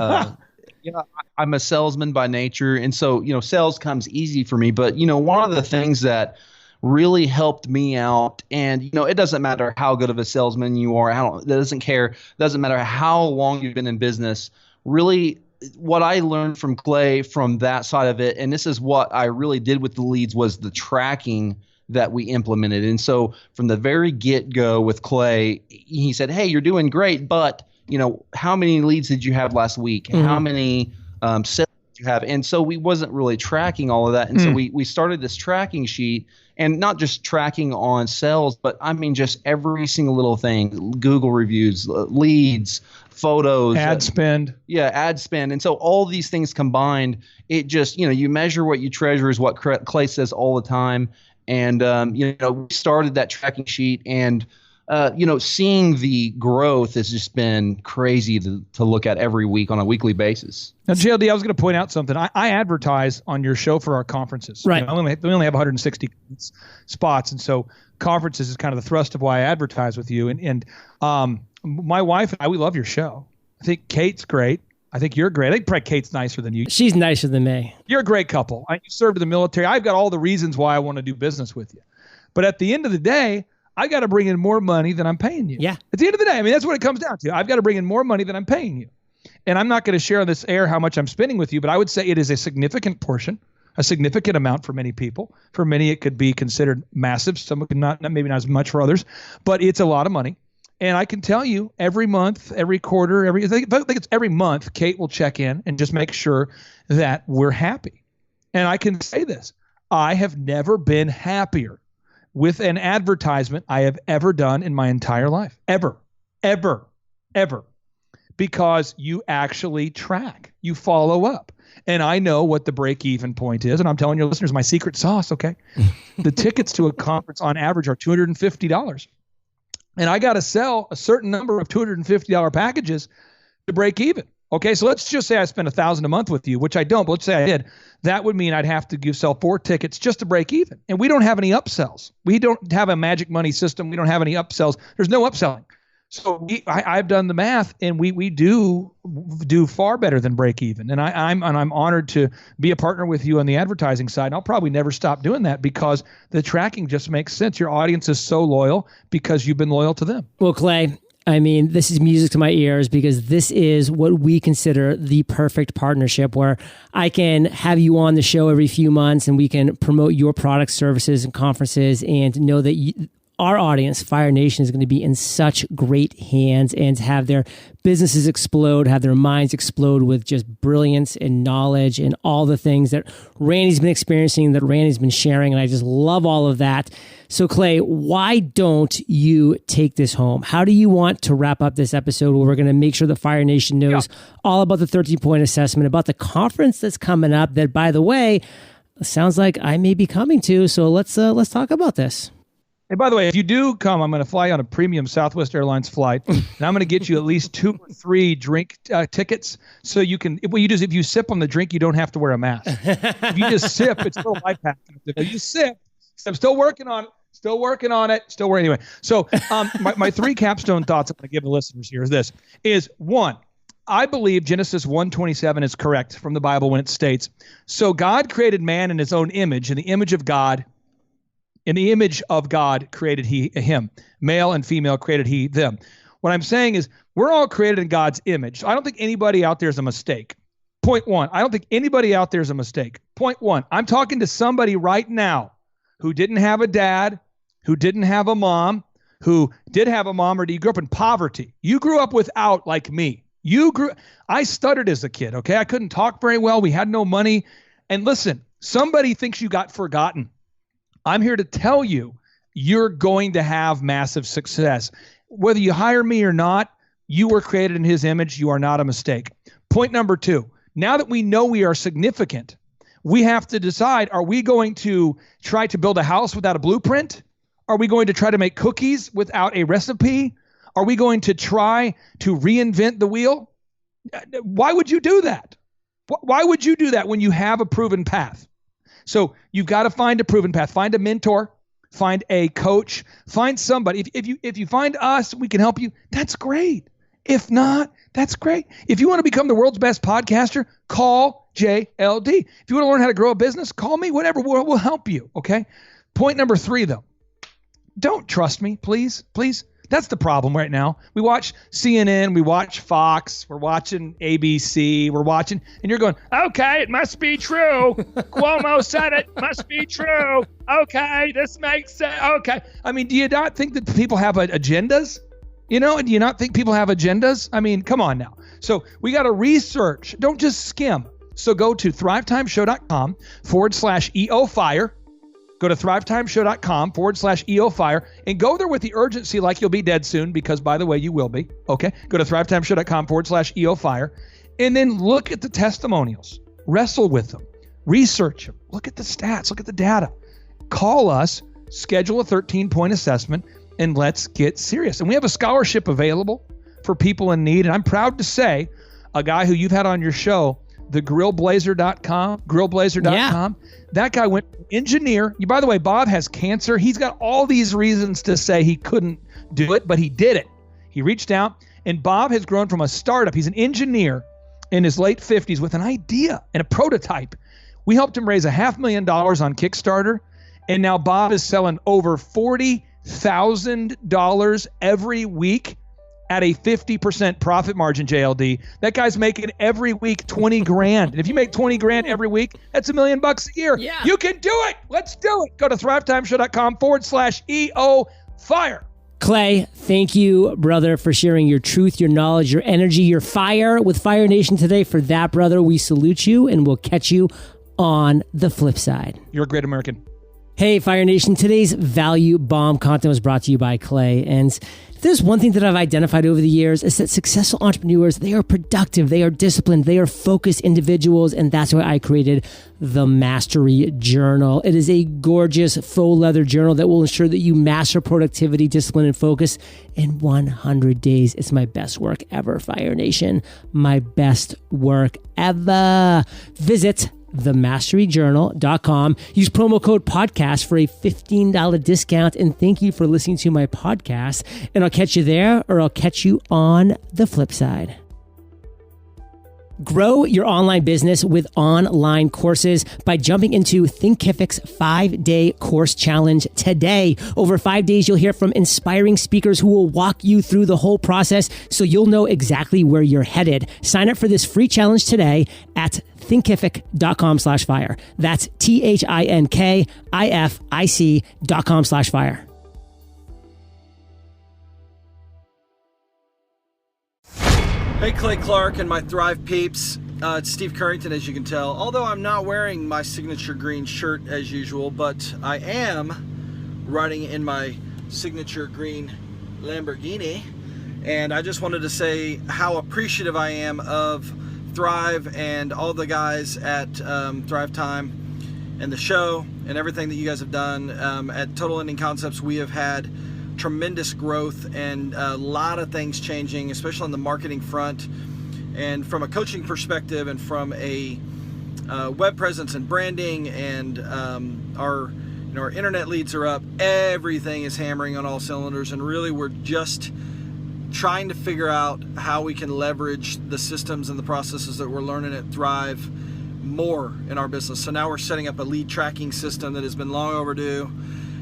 I'm a salesman by nature. And so, sales comes easy for me. But, one of the things that really helped me out, and, it doesn't matter how good of a salesman you are. It doesn't matter how long you've been in business. Really, what I learned from Clay from that side of it, and this is what I really did with the leads, was the tracking that we implemented. And so from the very get-go with Clay, he said, hey, you're doing great, but how many leads did you have last week? Mm-hmm. How many sales did you have? And so we wasn't really tracking all of that. And so we started this tracking sheet, and not just tracking on sales, but I mean just every single little thing, Google reviews, leads, photos. Ad spend. Ad spend. And so all these things combined, it just, you measure what you treasure is what Clay says all the time. And, we started that tracking sheet, and seeing the growth has just been crazy to look at every week on a weekly basis. Now, JLD, I was going to point out something. I advertise on your show for our conferences. Right. We only have 160 spots, and so conferences is kind of the thrust of why I advertise with you. And my wife and I, we love your show. I think Kate's great. I think you're great. I think probably Kate's nicer than you. She's nicer than me. You're a great couple. You served in the military. I've got all the reasons why I want to do business with you. But at the end of the day, I got to bring in more money than I'm paying you. Yeah. At the end of the day, I mean, that's what it comes down to. I've got to bring in more money than I'm paying you. And I'm not going to share on this air how much I'm spending with you, but I would say it is a significant portion, a significant amount for many people. For many, it could be considered massive. Some could not, maybe not as much for others, but it's a lot of money. And I can tell you every month, every quarter, I think it's every month, Kate will check in and just make sure that we're happy. And I can say this, I have never been happier with an advertisement I have ever done in my entire life. Ever. Because you actually track. You follow up. And I know what the break-even point is. And I'm telling your listeners my secret sauce, okay? The tickets to a conference on average are $250. And I got to sell a certain number of $250 packages to break even. Okay, so let's just say I spend $1,000 a month with you, which I don't, but let's say I did. That would mean I'd have to sell 4 tickets just to break even. And we don't have any upsells. We don't have a magic money system. We don't have any upsells. There's no upselling. So I've done the math, and we do far better than break even. And I'm honored to be a partner with you on the advertising side. And I'll probably never stop doing that because the tracking just makes sense. Your audience is so loyal because you've been loyal to them. Well, Clay, I mean, this is music to my ears because this is what we consider the perfect partnership where I can have you on the show every few months and we can promote your products, services, and conferences and know that our audience, Fire Nation, is going to be in such great hands and have their businesses explode, have their minds explode with just brilliance and knowledge and all the things that Randy's been experiencing, that Randy's been sharing. And I just love all of that. So Clay, why don't you take this home? How do you want to wrap up this episode where we're going to make sure the Fire Nation knows all about the 13-point assessment, about the conference that's coming up that, by the way, sounds like I may be coming to. So let's talk about this. And by the way, if you do come, I'm going to fly you on a premium Southwest Airlines flight, and I'm going to get you at least 2 or 3 drink tickets, so you can. What you do is, if you sip on the drink, you don't have to wear a mask. If you just sip, it's still life hack. If you sip, I'm still working on it. Anyway. So my 3 capstone thoughts I'm going to give the listeners here is 1. I believe Genesis 1:27 is correct from the Bible when it states, "So God created man in his own image, in the image of God. In the image of God created he him. Male and female created he them." What I'm saying is we're all created in God's image. So I don't think anybody out there is a mistake. Point 1, I don't think anybody out there is a mistake. Point 1, I'm talking to somebody right now who didn't have a dad, who didn't have a mom, who did have a mom, or you grew up in poverty. You grew up without, like me. I stuttered as a kid, okay? I couldn't talk very well. We had no money. And listen, somebody thinks you got forgotten. I'm here to tell you, you're going to have massive success. Whether you hire me or not, you were created in his image. You are not a mistake. Point number 2, now that we know we are significant, we have to decide, are we going to try to build a house without a blueprint? Are we going to try to make cookies without a recipe? Are we going to try to reinvent the wheel? Why would you do that? Why would you do that when you have a proven path? So you've got to find a proven path. Find a mentor. Find a coach. Find somebody. If you find us, we can help you. That's great. If not, that's great. If you want to become the world's best podcaster, call JLD. If you want to learn how to grow a business, call me. Whatever, we'll help you. Okay. Point number 3, though. Don't trust me, please. That's the problem right now. We watch CNN, we watch Fox, we're watching ABC, and you're going, okay, it must be true. Cuomo said it, must be true. Okay, this makes sense. Okay. I mean, do you not think that people have agendas? Do you not think people have agendas? I mean, come on now. So we got to research. Don't just skim. So go to thrivetimeshow.com/EOFire. Go to thrivetimeshow.com/EOFire and go there with the urgency like you'll be dead soon because, by the way, you will be. Okay? Go to thrivetimeshow.com/EOFire and then look at the testimonials. Wrestle with them. Research them. Look at the stats. Look at the data. Call us. Schedule a 13-point assessment and let's get serious. And we have a scholarship available for people in need. And I'm proud to say a guy who you've had on your show, the grillblazer.com, that guy went engineer. By the way, Bob has cancer. He's got all these reasons to say he couldn't do it, but he did it. He reached out, and Bob has grown from a startup. He's an engineer in his late 50s with an idea and a prototype. We helped him raise $500,000 on Kickstarter, and now Bob is selling over $40,000 every week at a 50% profit margin, JLD. That guy's making every week 20 grand. And if you make 20 grand every week, that's $1 million a year. Yeah. You can do it. Let's do it. Go to thrivetimeshow.com/EO fire. Clay, thank you, brother, for sharing your truth, your knowledge, your energy, your fire with Fire Nation today. For that, brother, we salute you, and we'll catch you on the flip side. You're a great American. Hey, Fire Nation. Today's Value Bomb content was brought to you by Clay. And if there's one thing that I've identified over the years is that successful entrepreneurs, they are productive, they are disciplined, they are focused individuals. And that's why I created the Mastery Journal. It is a gorgeous faux leather journal that will ensure that you master productivity, discipline, and focus in 100 days. It's my best work ever, Fire Nation. My best work ever. Visit themasteryjournal.com. Use promo code podcast for a $15 discount. And thank you for listening to my podcast. And I'll catch you there, or I'll catch you on the flip side. Grow your online business with online courses by jumping into Thinkific's 5-day course challenge today. Over 5 days, you'll hear from inspiring speakers who will walk you through the whole process so you'll know exactly where you're headed. Sign up for this free challenge today at thinkific.com/fire. That's THINKIFIC.com/fire. Hey, Clay Clark and my Thrive peeps. It's Steve Currington, as you can tell. Although I'm not wearing my signature green shirt as usual, but I am riding in my signature green Lamborghini. And I just wanted to say how appreciative I am of Thrive and all the guys at Thrive Time and the show and everything that you guys have done. At Total Ending Concepts, we have had tremendous growth and a lot of things changing, especially on the marketing front, and from a coaching perspective, and from a web presence and branding, and our internet leads are up. Everything is hammering on all cylinders, and really we're just trying to figure out how we can leverage the systems and the processes that we're learning at Thrive more in our business. So now we're setting up a lead tracking system that has been long overdue,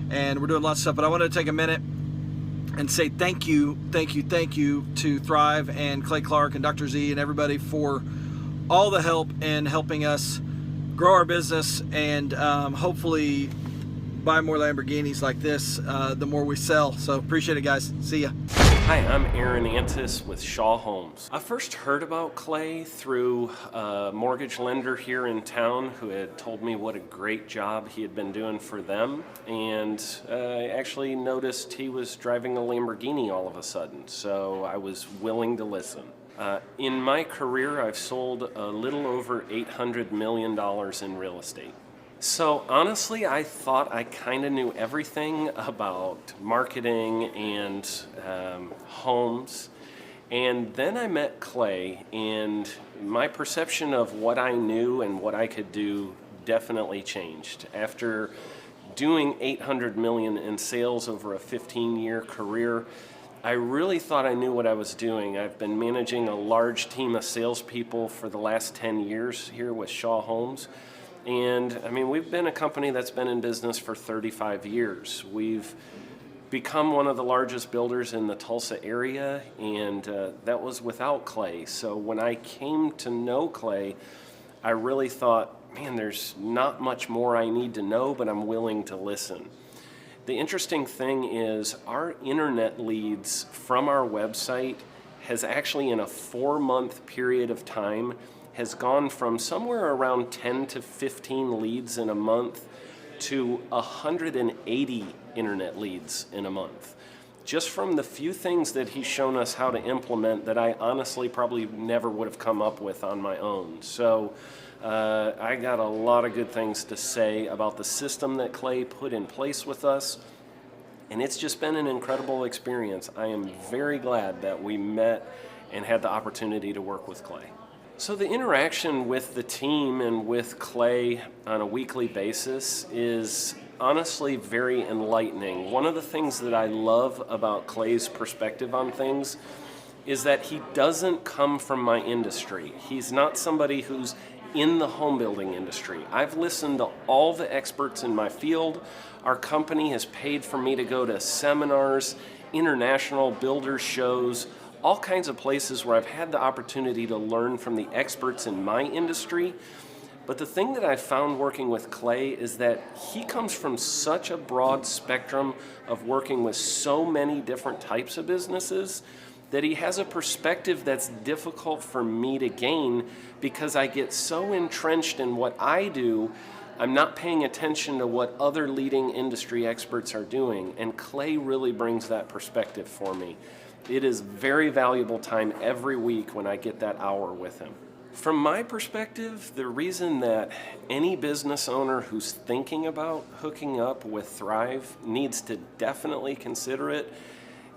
and we're doing lots of stuff. But I want to take a minute and say thank you to Thrive and Clay Clark and Dr. Z and everybody for all the help in helping us grow our business, and hopefully buy more Lamborghinis like this the more we sell. So appreciate it, guys. See ya. Hi, I'm Aaron Antis with Shaw Homes. I first heard about Clay through a mortgage lender here in town who had told me what a great job he had been doing for them, and I actually noticed he was driving a Lamborghini all of a sudden, so I was willing to listen. In my career, I've sold a little over $800 million in real estate. So honestly, I thought I kind of knew everything about marketing and homes. And then I met Clay, and my perception of what I knew and what I could do definitely changed. After doing $800 million in sales over a 15-year career, I really thought I knew what I was doing. I've been managing a large team of salespeople for the last 10 years here with Shaw Homes. And I mean, we've been a company that's been in business for 35 years. We've become one of the largest builders in the Tulsa area, and that was without Clay. So when I came to know Clay, I really thought, man, there's not much more I need to know, but I'm willing to listen. The interesting thing is our internet leads from our website has actually, in a 4-month period of time, has gone from somewhere around 10 to 15 leads in a month to 180 internet leads in a month. Just from the few things that he's shown us how to implement that I honestly probably never would have come up with on my own. So I got a lot of good things to say about the system that Clay put in place with us. And it's just been an incredible experience. I am very glad that we met and had the opportunity to work with Clay. So the interaction with the team and with Clay on a weekly basis is honestly very enlightening. One of the things that I love about Clay's perspective on things is that he doesn't come from my industry. He's not somebody who's in the home building industry. I've listened to all the experts in my field. Our company has paid for me to go to seminars, international builder shows, all kinds of places where I've had the opportunity to learn from the experts in my industry. But the thing that I found working with Clay is that he comes from such a broad spectrum of working with so many different types of businesses that he has a perspective that's difficult for me to gain because I get so entrenched in what I do, I'm not paying attention to what other leading industry experts are doing, and Clay really brings that perspective for me. It is very valuable time every week when I get that hour with him. From my perspective, the reason that any business owner who's thinking about hooking up with Thrive needs to definitely consider it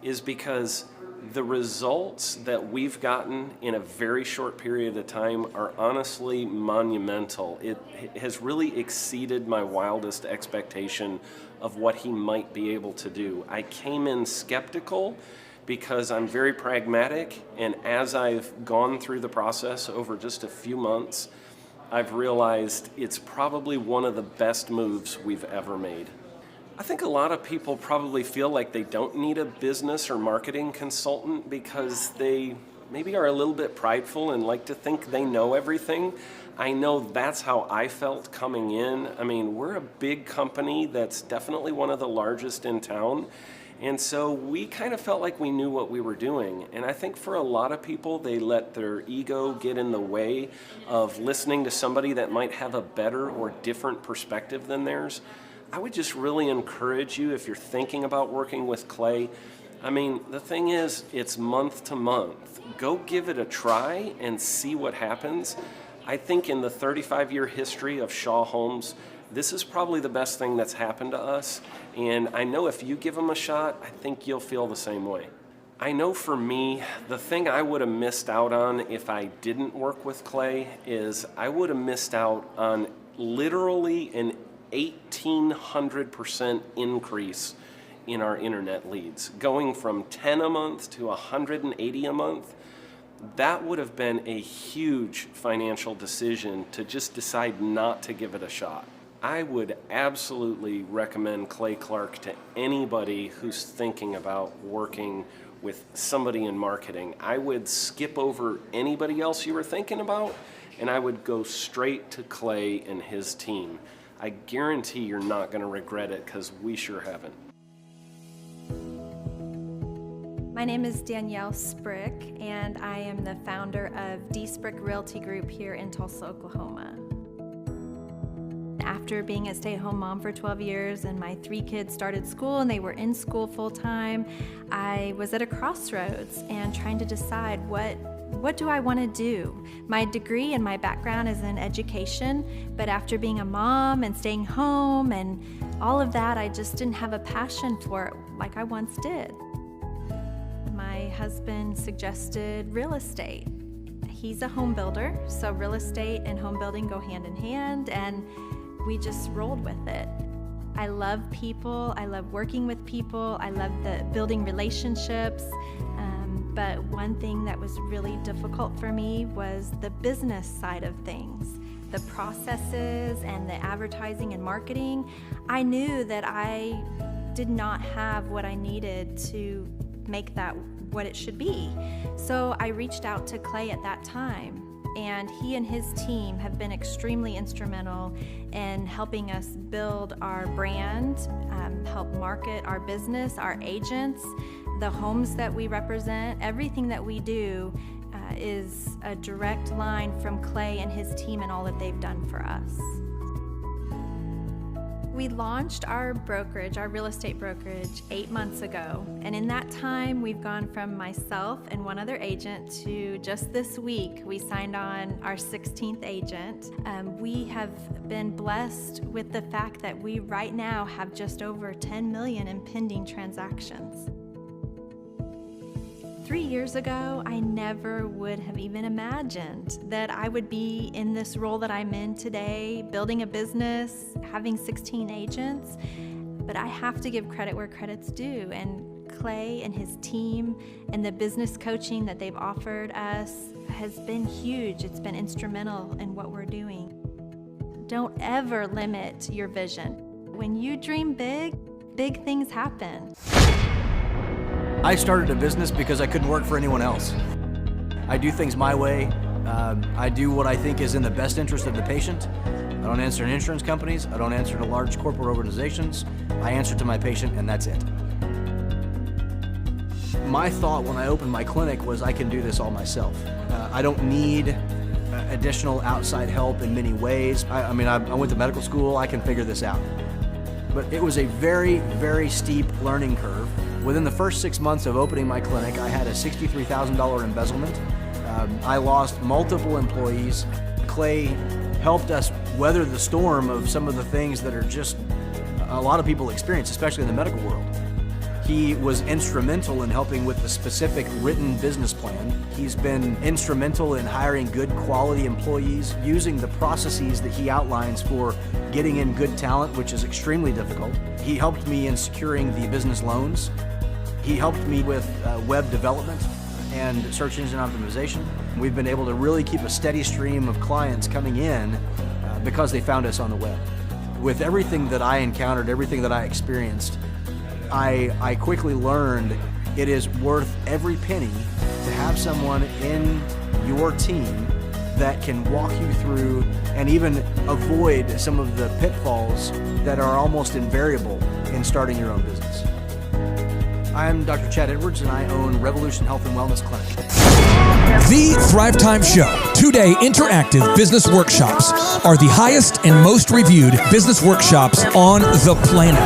is because the results that we've gotten in a very short period of time are honestly monumental. It has really exceeded my wildest expectation of what he might be able to do. I came in skeptical because I'm very pragmatic, and as I've gone through the process over just a few months, I've realized it's probably one of the best moves we've ever made. I think a lot of people probably feel like they don't need a business or marketing consultant because they maybe are a little bit prideful and like to think they know everything. I know that's how I felt coming in. I mean, we're a big company that's definitely one of the largest in town. And so we kind of felt like we knew what we were doing. And I think for a lot of people, they let their ego get in the way of listening to somebody that might have a better or different perspective than theirs. I would just really encourage you, if you're thinking about working with Clay, I mean, the thing is, it's month to month. Go give it a try and see what happens. I think in the 35-year history of Shaw Homes, this is probably the best thing that's happened to us. And I know if you give them a shot, I think you'll feel the same way. I know for me, the thing I would have missed out on if I didn't work with Clay is I would have missed out on literally an 1,800% increase in our internet leads. Going from 10 a month to 180 a month, that would have been a huge financial decision to just decide not to give it a shot. I would absolutely recommend Clay Clark to anybody who's thinking about working with somebody in marketing. I would skip over anybody else you were thinking about, and I would go straight to Clay and his team. I guarantee you're not going to regret it because we sure haven't. My name is Danielle Sprick, and I am the founder of D. Sprick Realty Group here in Tulsa, Oklahoma. After being a stay-at-home mom for 12 years and my 3 kids started school and they were in school full-time, I was at a crossroads and trying to decide what do I want to do? My degree and my background is in education, but after being a mom and staying home and all of that, I just didn't have a passion for it like I once did. My husband suggested real estate. He's a home builder, so real estate and home building go hand in hand, and we just rolled with it. I love people, I love working with people, I love the building relationships, but one thing that was really difficult for me was the business side of things. The processes and the advertising and marketing. I knew that I did not have what I needed to make that what it should be. So I reached out to Clay at that time, and he and his team have been extremely instrumental in helping us build our brand, help market our business, our agents, the homes that we represent. Everything that we do is a direct line from Clay and his team and all that they've done for us. We launched our brokerage, our real estate brokerage, 8 months ago. And in that time, we've gone from myself and one other agent to just this week, we signed on our 16th agent. We have been blessed with the fact that we right now have just over 10 million in pending transactions. 3 years ago, I never would have even imagined that I would be in this role that I'm in today, building a business, having 16 agents. But I have to give credit where credit's due. And Clay and his team and the business coaching that they've offered us has been huge. It's been instrumental in what we're doing. Don't ever limit your vision. When you dream big, big things happen. I started a business because I couldn't work for anyone else. I do things my way. I do what I think is in the best interest of the patient. I don't answer to insurance companies. I don't answer to large corporate organizations. I answer to my patient, and that's it. My thought when I opened my clinic was I can do this all myself. I don't need additional outside help in many ways. I went to medical school. I can figure this out. But it was a very, very steep learning curve. Within the first 6 months of opening my clinic, I had a $63,000 embezzlement. I lost multiple employees. Clay helped us weather the storm of some of the things that are just a lot of people experience, especially in the medical world. He was instrumental in helping with the specific written business plan. He's been instrumental in hiring good quality employees, using the processes that he outlines for getting in good talent, which is extremely difficult. He helped me in securing the business loans. He helped me with web development and search engine optimization. We've been able to really keep a steady stream of clients coming in because they found us on the web. With everything that I encountered, everything that I experienced, I quickly learned it is worth every penny to have someone in your team that can walk you through and even avoid some of the pitfalls that are almost invariable in starting your own business. I'm Dr. Chad Edwards, and I own Revolution Health and Wellness Clinic. The Thrive Time Show, 2-day interactive business workshops, are the highest and most reviewed business workshops on the planet.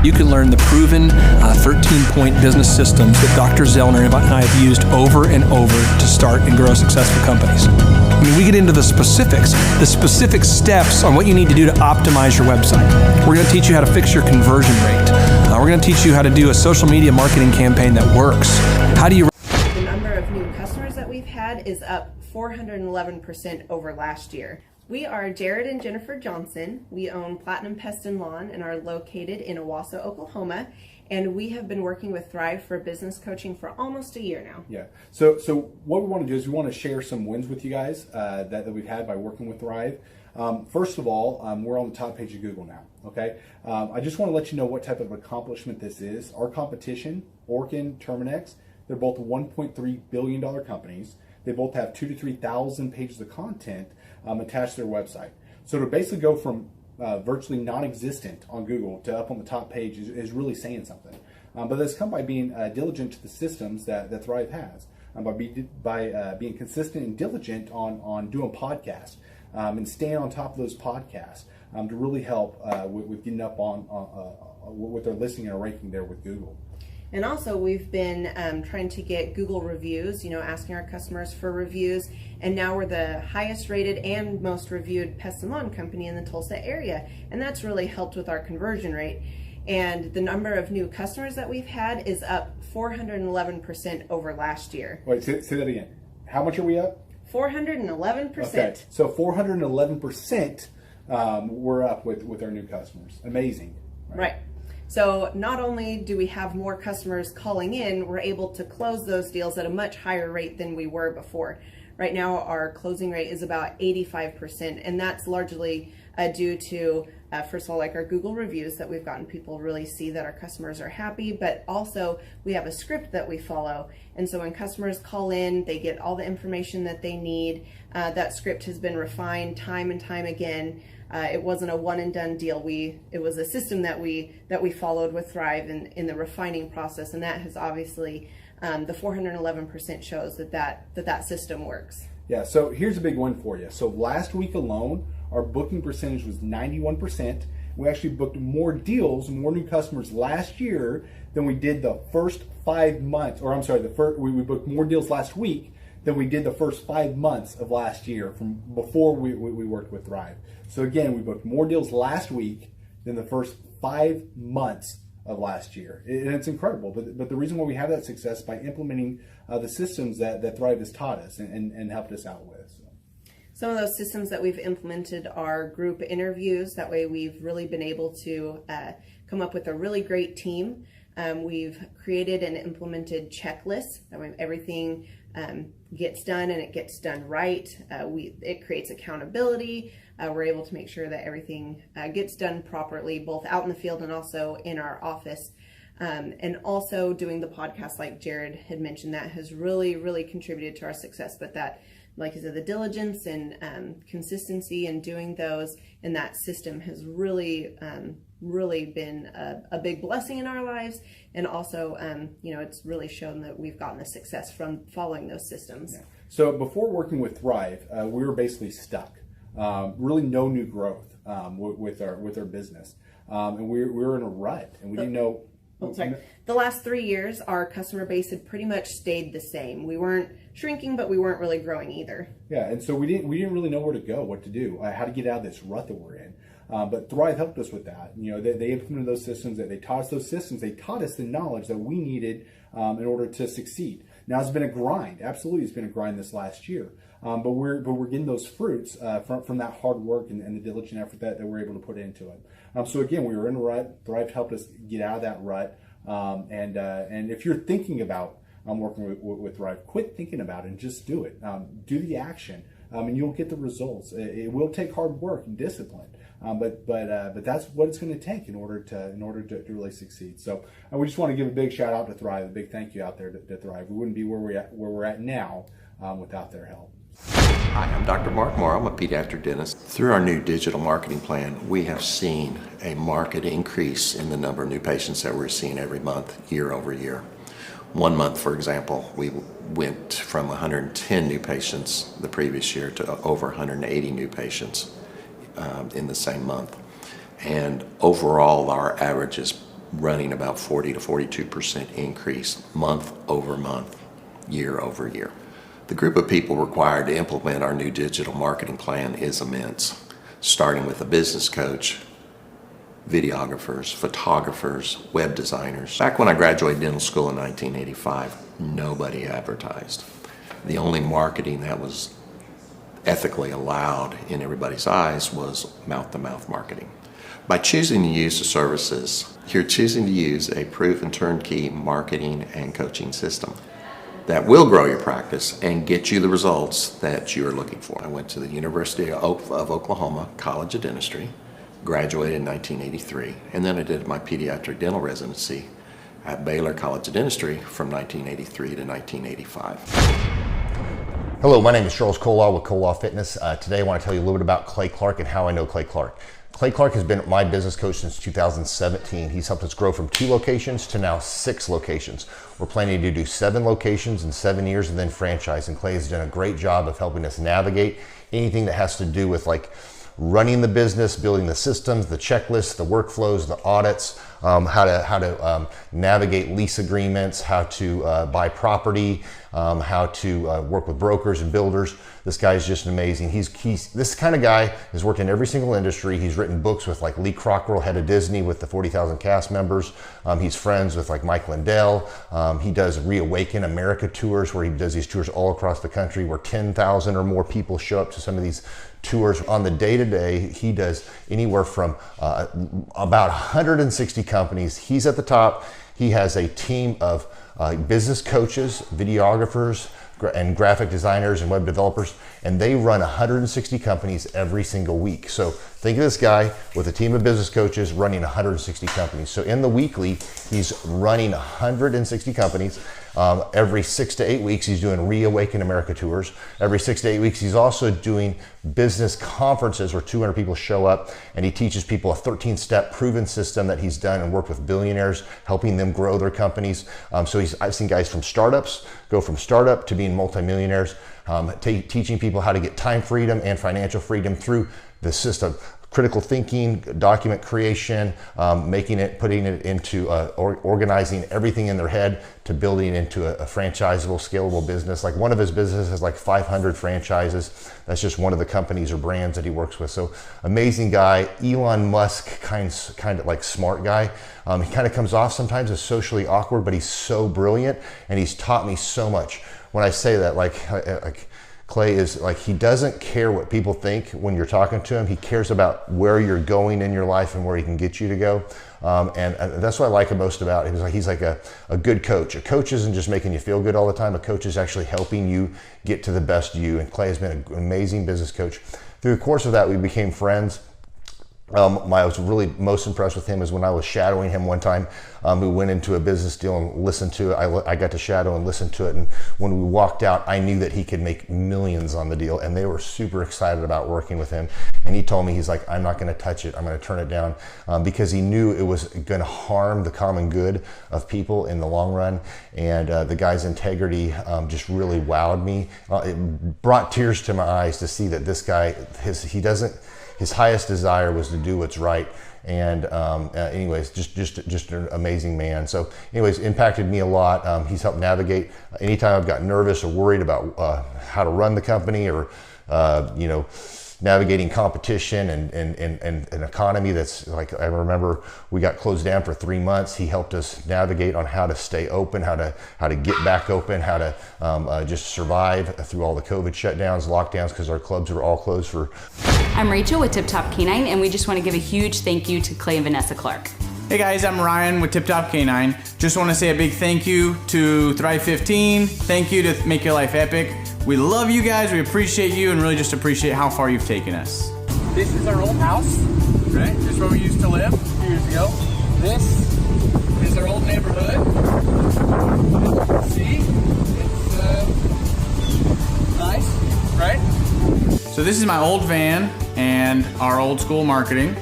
You can learn the proven 13-point business systems that Dr. Zellner and I have used over and over to start and grow successful companies. I mean, we get into the specific steps on what you need to do to optimize your website. We're going to teach you how to fix your conversion rate. We're going to teach you how to do a social media marketing campaign that works. How do you... The number of new customers that we've had is up 411% over last year. We are Jared and Jennifer Johnson. We own Platinum Pest and Lawn and are located in Owasso, Oklahoma. And we have been working with Thrive for business coaching for almost a year now. Yeah. So what we want to do is we want to share some wins with you guys that we've had by working with Thrive. First of all, we're on the top page of Google now. Okay. I just want to let you know what type of accomplishment this is. Our competition, Orkin, Terminex, they're both $1.3 billion companies. They both have 2,000 to 3,000 pages of content attached to their website. So to basically go from virtually non-existent on Google to up on the top page is really saying something. But that's come by being diligent to the systems that Thrive has, by being consistent and diligent on doing podcasts and staying on top of those podcasts to really help with getting up on with their listening and ranking there with Google. And also we've been trying to get Google reviews, asking our customers for reviews. And now we're the highest rated and most reviewed pest and lawn company in the Tulsa area. And that's really helped with our conversion rate. And the number of new customers that we've had is up 411% over last year. Wait, say that again. How much are we up? 411%. Okay, so 411% we're up with our new customers. Amazing. Right. So not only do we have more customers calling in, we're able to close those deals at a much higher rate than we were before. Right now, our closing rate is about 85%, and that's largely due to, first of all, like our Google reviews that we've gotten people really see that our customers are happy, but also we have a script that we follow. And so when customers call in, they get all the information that they need. That script has been refined time and time again. It wasn't a one and done deal. It was a system that we followed with Thrive in the refining process, and that has obviously the 411% shows that system works. Yeah. So here's a big one for you. So last week alone, our booking percentage was 91%. We actually booked more deals, more new customers last year than we did the first 5 months, or I'm sorry, we booked more deals last week than we did the first 5 months of last year from before we worked with Thrive. So again, we booked more deals last week than the first 5 months of last year. And it's incredible. But the reason why we have that success is by implementing the systems that Thrive has taught us and helped us out with. So. Some of those systems that we've implemented are group interviews. That way we've really been able to come up with a really great team. We've created and implemented checklists. That way everything gets done and it gets done right. It creates accountability. We're able to make sure that everything gets done properly, both out in the field and also in our office. And also doing the podcast, like Jared had mentioned, that has really, really contributed to our success. But that, like I said, the diligence and consistency in doing those and that system has really, really been a big blessing in our lives. And also, it's really shown that we've gotten the success from following those systems. Yeah. So before working with Thrive, we were basically stuck. Really no new growth with our business. And we were in a rut and we didn't know. The last 3 years, our customer base had pretty much stayed the same. We weren't shrinking, but we weren't really growing either. Yeah, and so we didn't really know where to go, what to do, how to get out of this rut that we're in. But Thrive helped us with that. They implemented those systems. They taught us those systems. They taught us the knowledge that we needed in order to succeed. Now it's been a grind. Absolutely, it's been a grind this last year. But we're getting those fruits from that hard work and the diligent effort that we're able to put into it. So again, we were in a rut. Thrive helped us get out of that rut. And if you're thinking about working with Thrive, quit thinking about it and just do it. Do the action, and you'll get the results. It will take hard work and discipline, but that's what it's going to take in order to really succeed. So we just want to give a big shout out to Thrive, a big thank you out there to Thrive. We wouldn't be where we're at now without their help. Hi, I'm Dr. Mark Moore. I'm a pediatric dentist. Through our new digital marketing plan, we have seen a marked increase in the number of new patients that we're seeing every month, year over year. 1 month, for example, we went from 110 new patients the previous year to over 180 new patients in the same month. And overall, our average is running about 40 to 42% increase month over month, year over year. The group of people required to implement our new digital marketing plan is immense, starting with a business coach, videographers, photographers, web designers. Back when I graduated dental school in 1985, nobody advertised. The only marketing that was ethically allowed in everybody's eyes was mouth-to-mouth marketing. By choosing to use the services, you're choosing to use a proven turnkey marketing and coaching system that will grow your practice and get you the results that you are looking for. I went to the University of Oklahoma College of Dentistry, graduated in 1983, and then I did my pediatric dental residency at Baylor College of Dentistry from 1983 to 1985. Hello, my name is Charles Kolaw with Kolaw Fitness. Today I want to tell you a little bit about Clay Clark and how I know Clay Clark. Clay Clark has been my business coach since 2017. He's helped us grow from 2 locations to now 6 locations. We're planning to do 7 locations in 7 years and then franchise. And Clay has done a great job of helping us navigate anything that has to do with like running the business, building the systems, the checklists, the workflows, the audits, how to navigate lease agreements, how to buy property, how to work with brokers and builders. This guy is just amazing. He's this kind of guy has worked in every single industry. He's written books with like Lee Cockrell, head of Disney, with the 40,000 cast members. He's friends with like Mike Lindell. He does Reawaken America tours where he does these tours all across the country where 10,000 or more people show up to some of these tours. On the day-to-day, he does anywhere from about 160 companies. He's at the top. He has a team of business coaches, videographers, and graphic designers and web developers, and they run 160 companies every single week. So think of this guy with a team of business coaches running 160 companies. So in the weekly, he's running 160 companies. Every 6 to 8 weeks, he's doing Reawaken America tours. Every 6 to 8 weeks, he's also doing business conferences where 200 people show up, and he teaches people a 13-step proven system that he's done and worked with billionaires, helping them grow their companies. So I've seen guys from startups go from startup to being multimillionaires, teaching people how to get time freedom and financial freedom through the system, critical thinking, document creation, putting it into organizing everything in their head to building into a franchisable, scalable business. Like one of his businesses has like 500 franchises. That's just one of the companies or brands that he works with. So amazing guy, Elon Musk kind of like smart guy. He kind of comes off sometimes as socially awkward, but he's so brilliant and he's taught me so much. When I say that, like Clay is like, he doesn't care what people think when you're talking to him. He cares about where you're going in your life and where he can get you to go. And that's what I like him most about him. He's like a good coach. A coach isn't just making you feel good all the time. A coach is actually helping you get to the best you. And Clay has been an amazing business coach. Through the course of that, we became friends. I was really most impressed with him is when I was shadowing him one time. We went into a business deal and listened to it. I got to shadow and listen to it. And when we walked out, I knew that he could make millions on the deal. And they were super excited about working with him. And he told me, he's like, I'm not going to touch it. I'm going to turn it down because he knew it was going to harm the common good of people in the long run. And the guy's integrity just really wowed me. It brought tears to my eyes to see that this guy, his highest desire was to do what's right. And anyways, just an amazing man. So anyways, impacted me a lot. He's helped navigate anytime I've got nervous or worried about how to run the company or, navigating competition and an economy that's like, I remember we got closed down for 3 months. He helped us navigate on how to stay open, how to get back open, how to just survive through all the COVID shutdowns, lockdowns, because our clubs were all closed for. I'm Rachel with Tip Top Canine, and we just want to give a huge thank you to Clay and Vanessa Clark. Hey guys, I'm Ryan with Tip Top Canine. Just want to say a big thank you to Thrive 15. Thank you to Make Your Life Epic. We love you guys, we appreciate you, and really just appreciate how far you've taken us. This is our old house, right? This is where we used to live a few years ago. This is our old neighborhood. See? It's nice, right? So this is my old van and our old school marketing,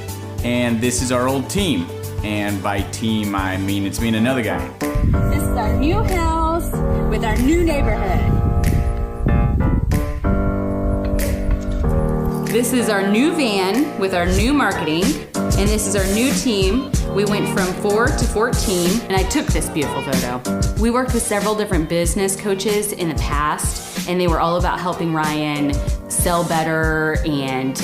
and this is our old team. And by team, I mean it's me and another guy. This is our new house with our new neighborhood. This is our new van with our new marketing, and this is our new team. We went from 4 to 14, and I took this beautiful photo. We worked with several different business coaches in the past, and they were all about helping Ryan sell better and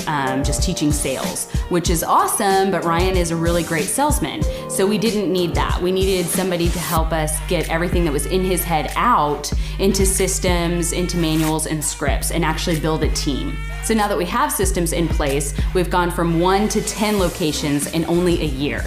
just teaching sales, which is awesome, but Ryan is a really great salesman. So we didn't need that. We needed somebody to help us get everything that was in his head out into systems, into manuals and scripts, and actually build a team. So now that we have systems in place, we've gone from 1 to 10 locations in only a year.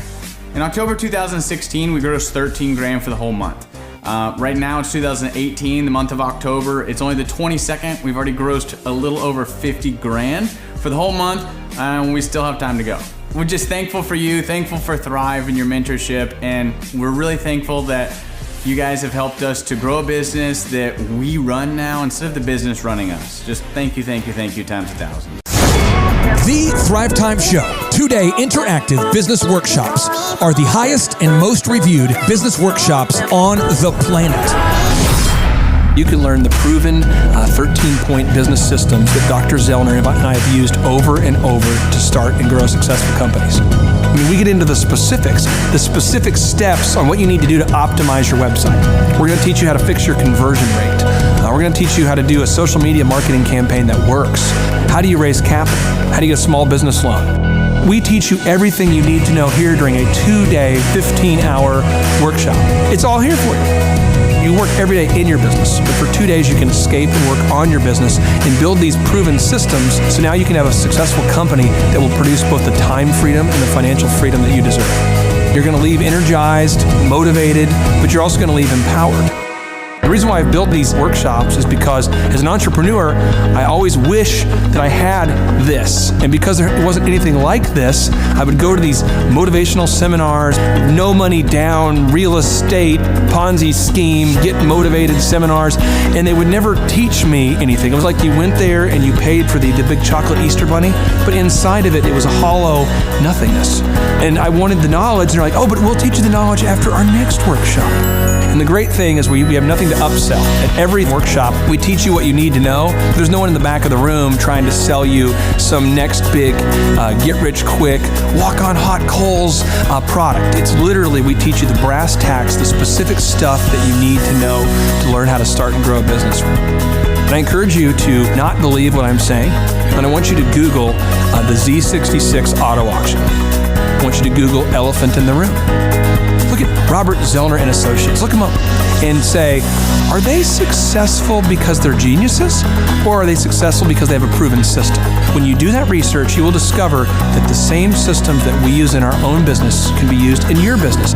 In October 2016, we grossed 13 grand for the whole month. Right now it's 2018, the month of October. It's only the 22nd. We've already grossed a little over 50 grand for the whole month, and we still have time to go. We're just thankful for you, thankful for Thrive and your mentorship, and we're really thankful that you guys have helped us to grow a business that we run now instead of the business running us. Just thank you times 1,000. The Thrive Time Show 2-day interactive business workshops are the highest and most reviewed business workshops on the planet. You can learn the proven 13-point business systems that Dr. Zellner and I have used over and over to start and grow successful companies. I mean, we get into the specific steps on what you need to do to optimize your website. We're going to teach you how to fix your conversion rate. We're going to teach you how to do a social media marketing campaign that works. How do you raise capital? How do you get a small business loan? We teach you everything you need to know here during a 2-day, 15-hour workshop. It's all here for you. You work every day in your business, but for 2 days you can escape and work on your business and build these proven systems so now you can have a successful company that will produce both the time freedom and the financial freedom that you deserve. You're going to leave energized, motivated, but you're also going to leave empowered. The reason why I've built these workshops is because as an entrepreneur, I always wish that I had this. And because there wasn't anything like this, I would go to these motivational seminars, no money down, real estate, Ponzi scheme, get motivated seminars, and they would never teach me anything. It was like you went there and you paid for the big chocolate Easter bunny, but inside of it, it was a hollow nothingness. And I wanted the knowledge, and they're like, oh, but we'll teach you the knowledge after our next workshop. And the great thing is we have nothing to upsell. At every workshop, we teach you what you need to know. There's no one in the back of the room trying to sell you some next big get-rich-quick, walk-on-hot coals product. It's literally, we teach you the brass tacks, the specific stuff that you need to know to learn how to start and grow a business. And I encourage you to not believe what I'm saying, and I want you to Google the Z66 auto auction. I want you to Google elephant in the room. Look at Robert Zellner and Associates. Look them up and say, are they successful because they're geniuses, or are they successful because they have a proven system? When you do that research, you will discover that the same systems that we use in our own business can be used in your business.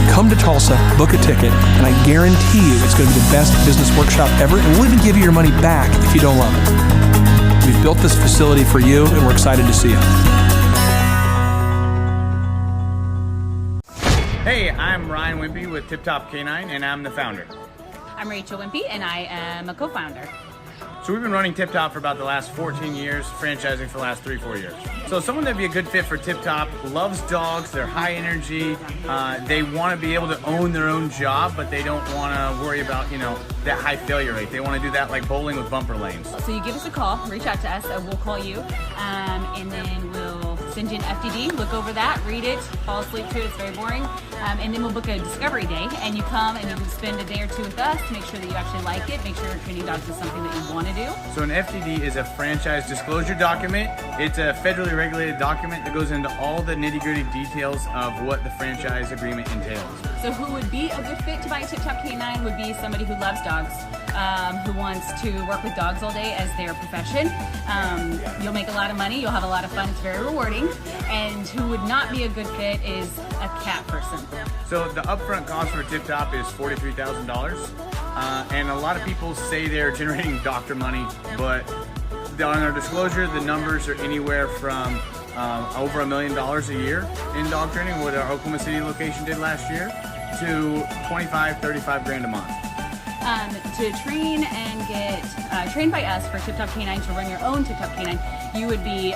Come to Tulsa, book a ticket, and I guarantee you it's going to be the best business workshop ever, and we'll even give you your money back if you don't love it. We've built this facility for you, and we're excited to see you. Hey, I'm Ryan Wimpy with Tip Top Canine, and I'm the founder. I'm Rachel Wimpy, and I am a co-founder. So we've been running Tip Top for about the last 14 years, franchising for the last 3-4 years. So someone that'd be a good fit for Tip Top loves dogs, they're high energy, they want to be able to own their own job, but they don't want to worry about, that high failure rate. They want to do that like bowling with bumper lanes. So you give us a call, reach out to us, we'll call you, and then we'll send you an FDD, look over that, read it, fall asleep to it, it's very boring, and then we'll book a discovery day, and you come and you can spend a day or two with us to make sure that you actually like it, make sure training dogs is something that you want to do. So an FDD is a franchise disclosure document. It's a federally regulated document that goes into all the nitty-gritty details of what the franchise agreement entails. So who would be a good fit to buy a Tip Top Canine would be somebody who loves dogs, who wants to work with dogs all day as their profession. You'll make a lot of money, you'll have a lot of fun, it's very rewarding. And who would not be a good fit is a cat person. So the upfront cost for Tip Top is $43,000. And a lot of people say they're generating doctor money, but on our disclosure, the numbers are anywhere from over $1 million a year in dog training, what our Oklahoma City location did last year, to $25-35 a month. To train and get trained by us for Tip Top Canine, to run your own Tip Top Canine, you would be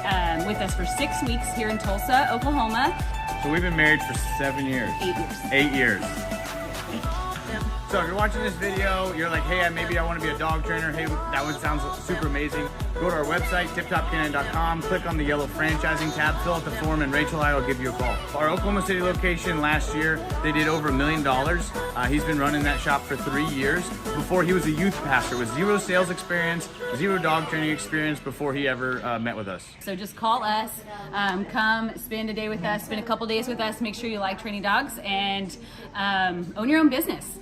with us for 6 weeks here in Tulsa, Oklahoma. So we've been married for 7 years. 8 years. 8 years. So if you're watching this video, you're like, hey, maybe I want to be a dog trainer. Hey, that one sounds super amazing. Go to our website, tiptopcanine.com, click on the yellow franchising tab, fill out the form, and Rachel and I will give you a call. Our Oklahoma City location last year, they did over $1 million. He's been running that shop for 3 years. Before, he was a youth pastor with 0 sales experience, 0 dog training experience before he ever met with us. So just call us, come spend a day with us, spend a couple days with us, make sure you like training dogs, and own your own business.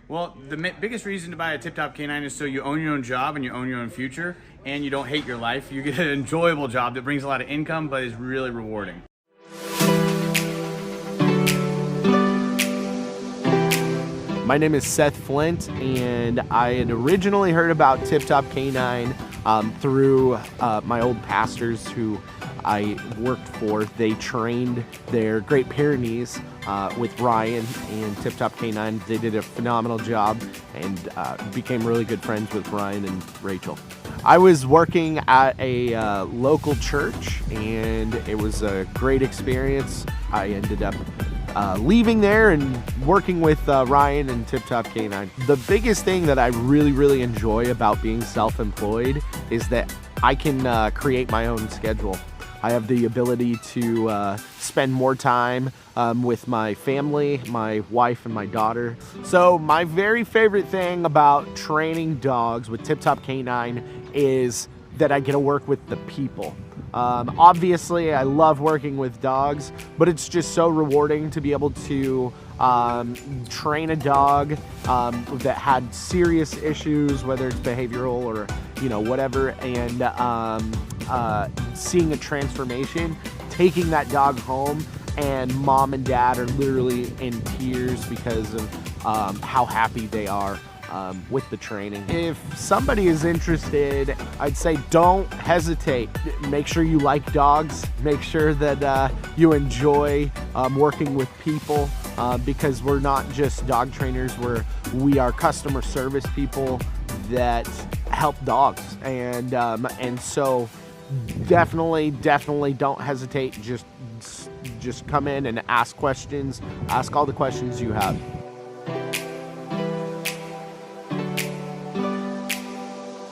Well, the biggest reason to buy a Tip Top Canine is so you own your own job and you own your own future, and you don't hate your life. You get an enjoyable job that brings a lot of income but is really rewarding. My name is Seth Flint, and I had originally heard about Tip Top Canine through my old pastors who I worked for. They trained their Great Pyrenees with Ryan and Tip Top Canine. They did a phenomenal job and became really good friends with Ryan and Rachel. I was working at a local church, and it was a great experience. I ended up leaving there and working with Ryan and Tip Top Canine. The biggest thing that I really enjoy about being self-employed is that I can create my own schedule. I have the ability to spend more time with my family, my wife and my daughter. So my very favorite thing about training dogs with Tip Top Canine is that I get to work with the people. Obviously, I love working with dogs, but it's just so rewarding to be able to train a dog that had serious issues, whether it's behavioral or whatever, and seeing a transformation, taking that dog home, and mom and dad are literally in tears because of how happy they are with the training. If somebody is interested, I'd say don't hesitate. Make sure you like dogs. Make sure that you enjoy working with people because we're not just dog trainers. We are customer service people that help dogs, and so definitely don't hesitate. Just come in and ask questions. Ask all the questions you have.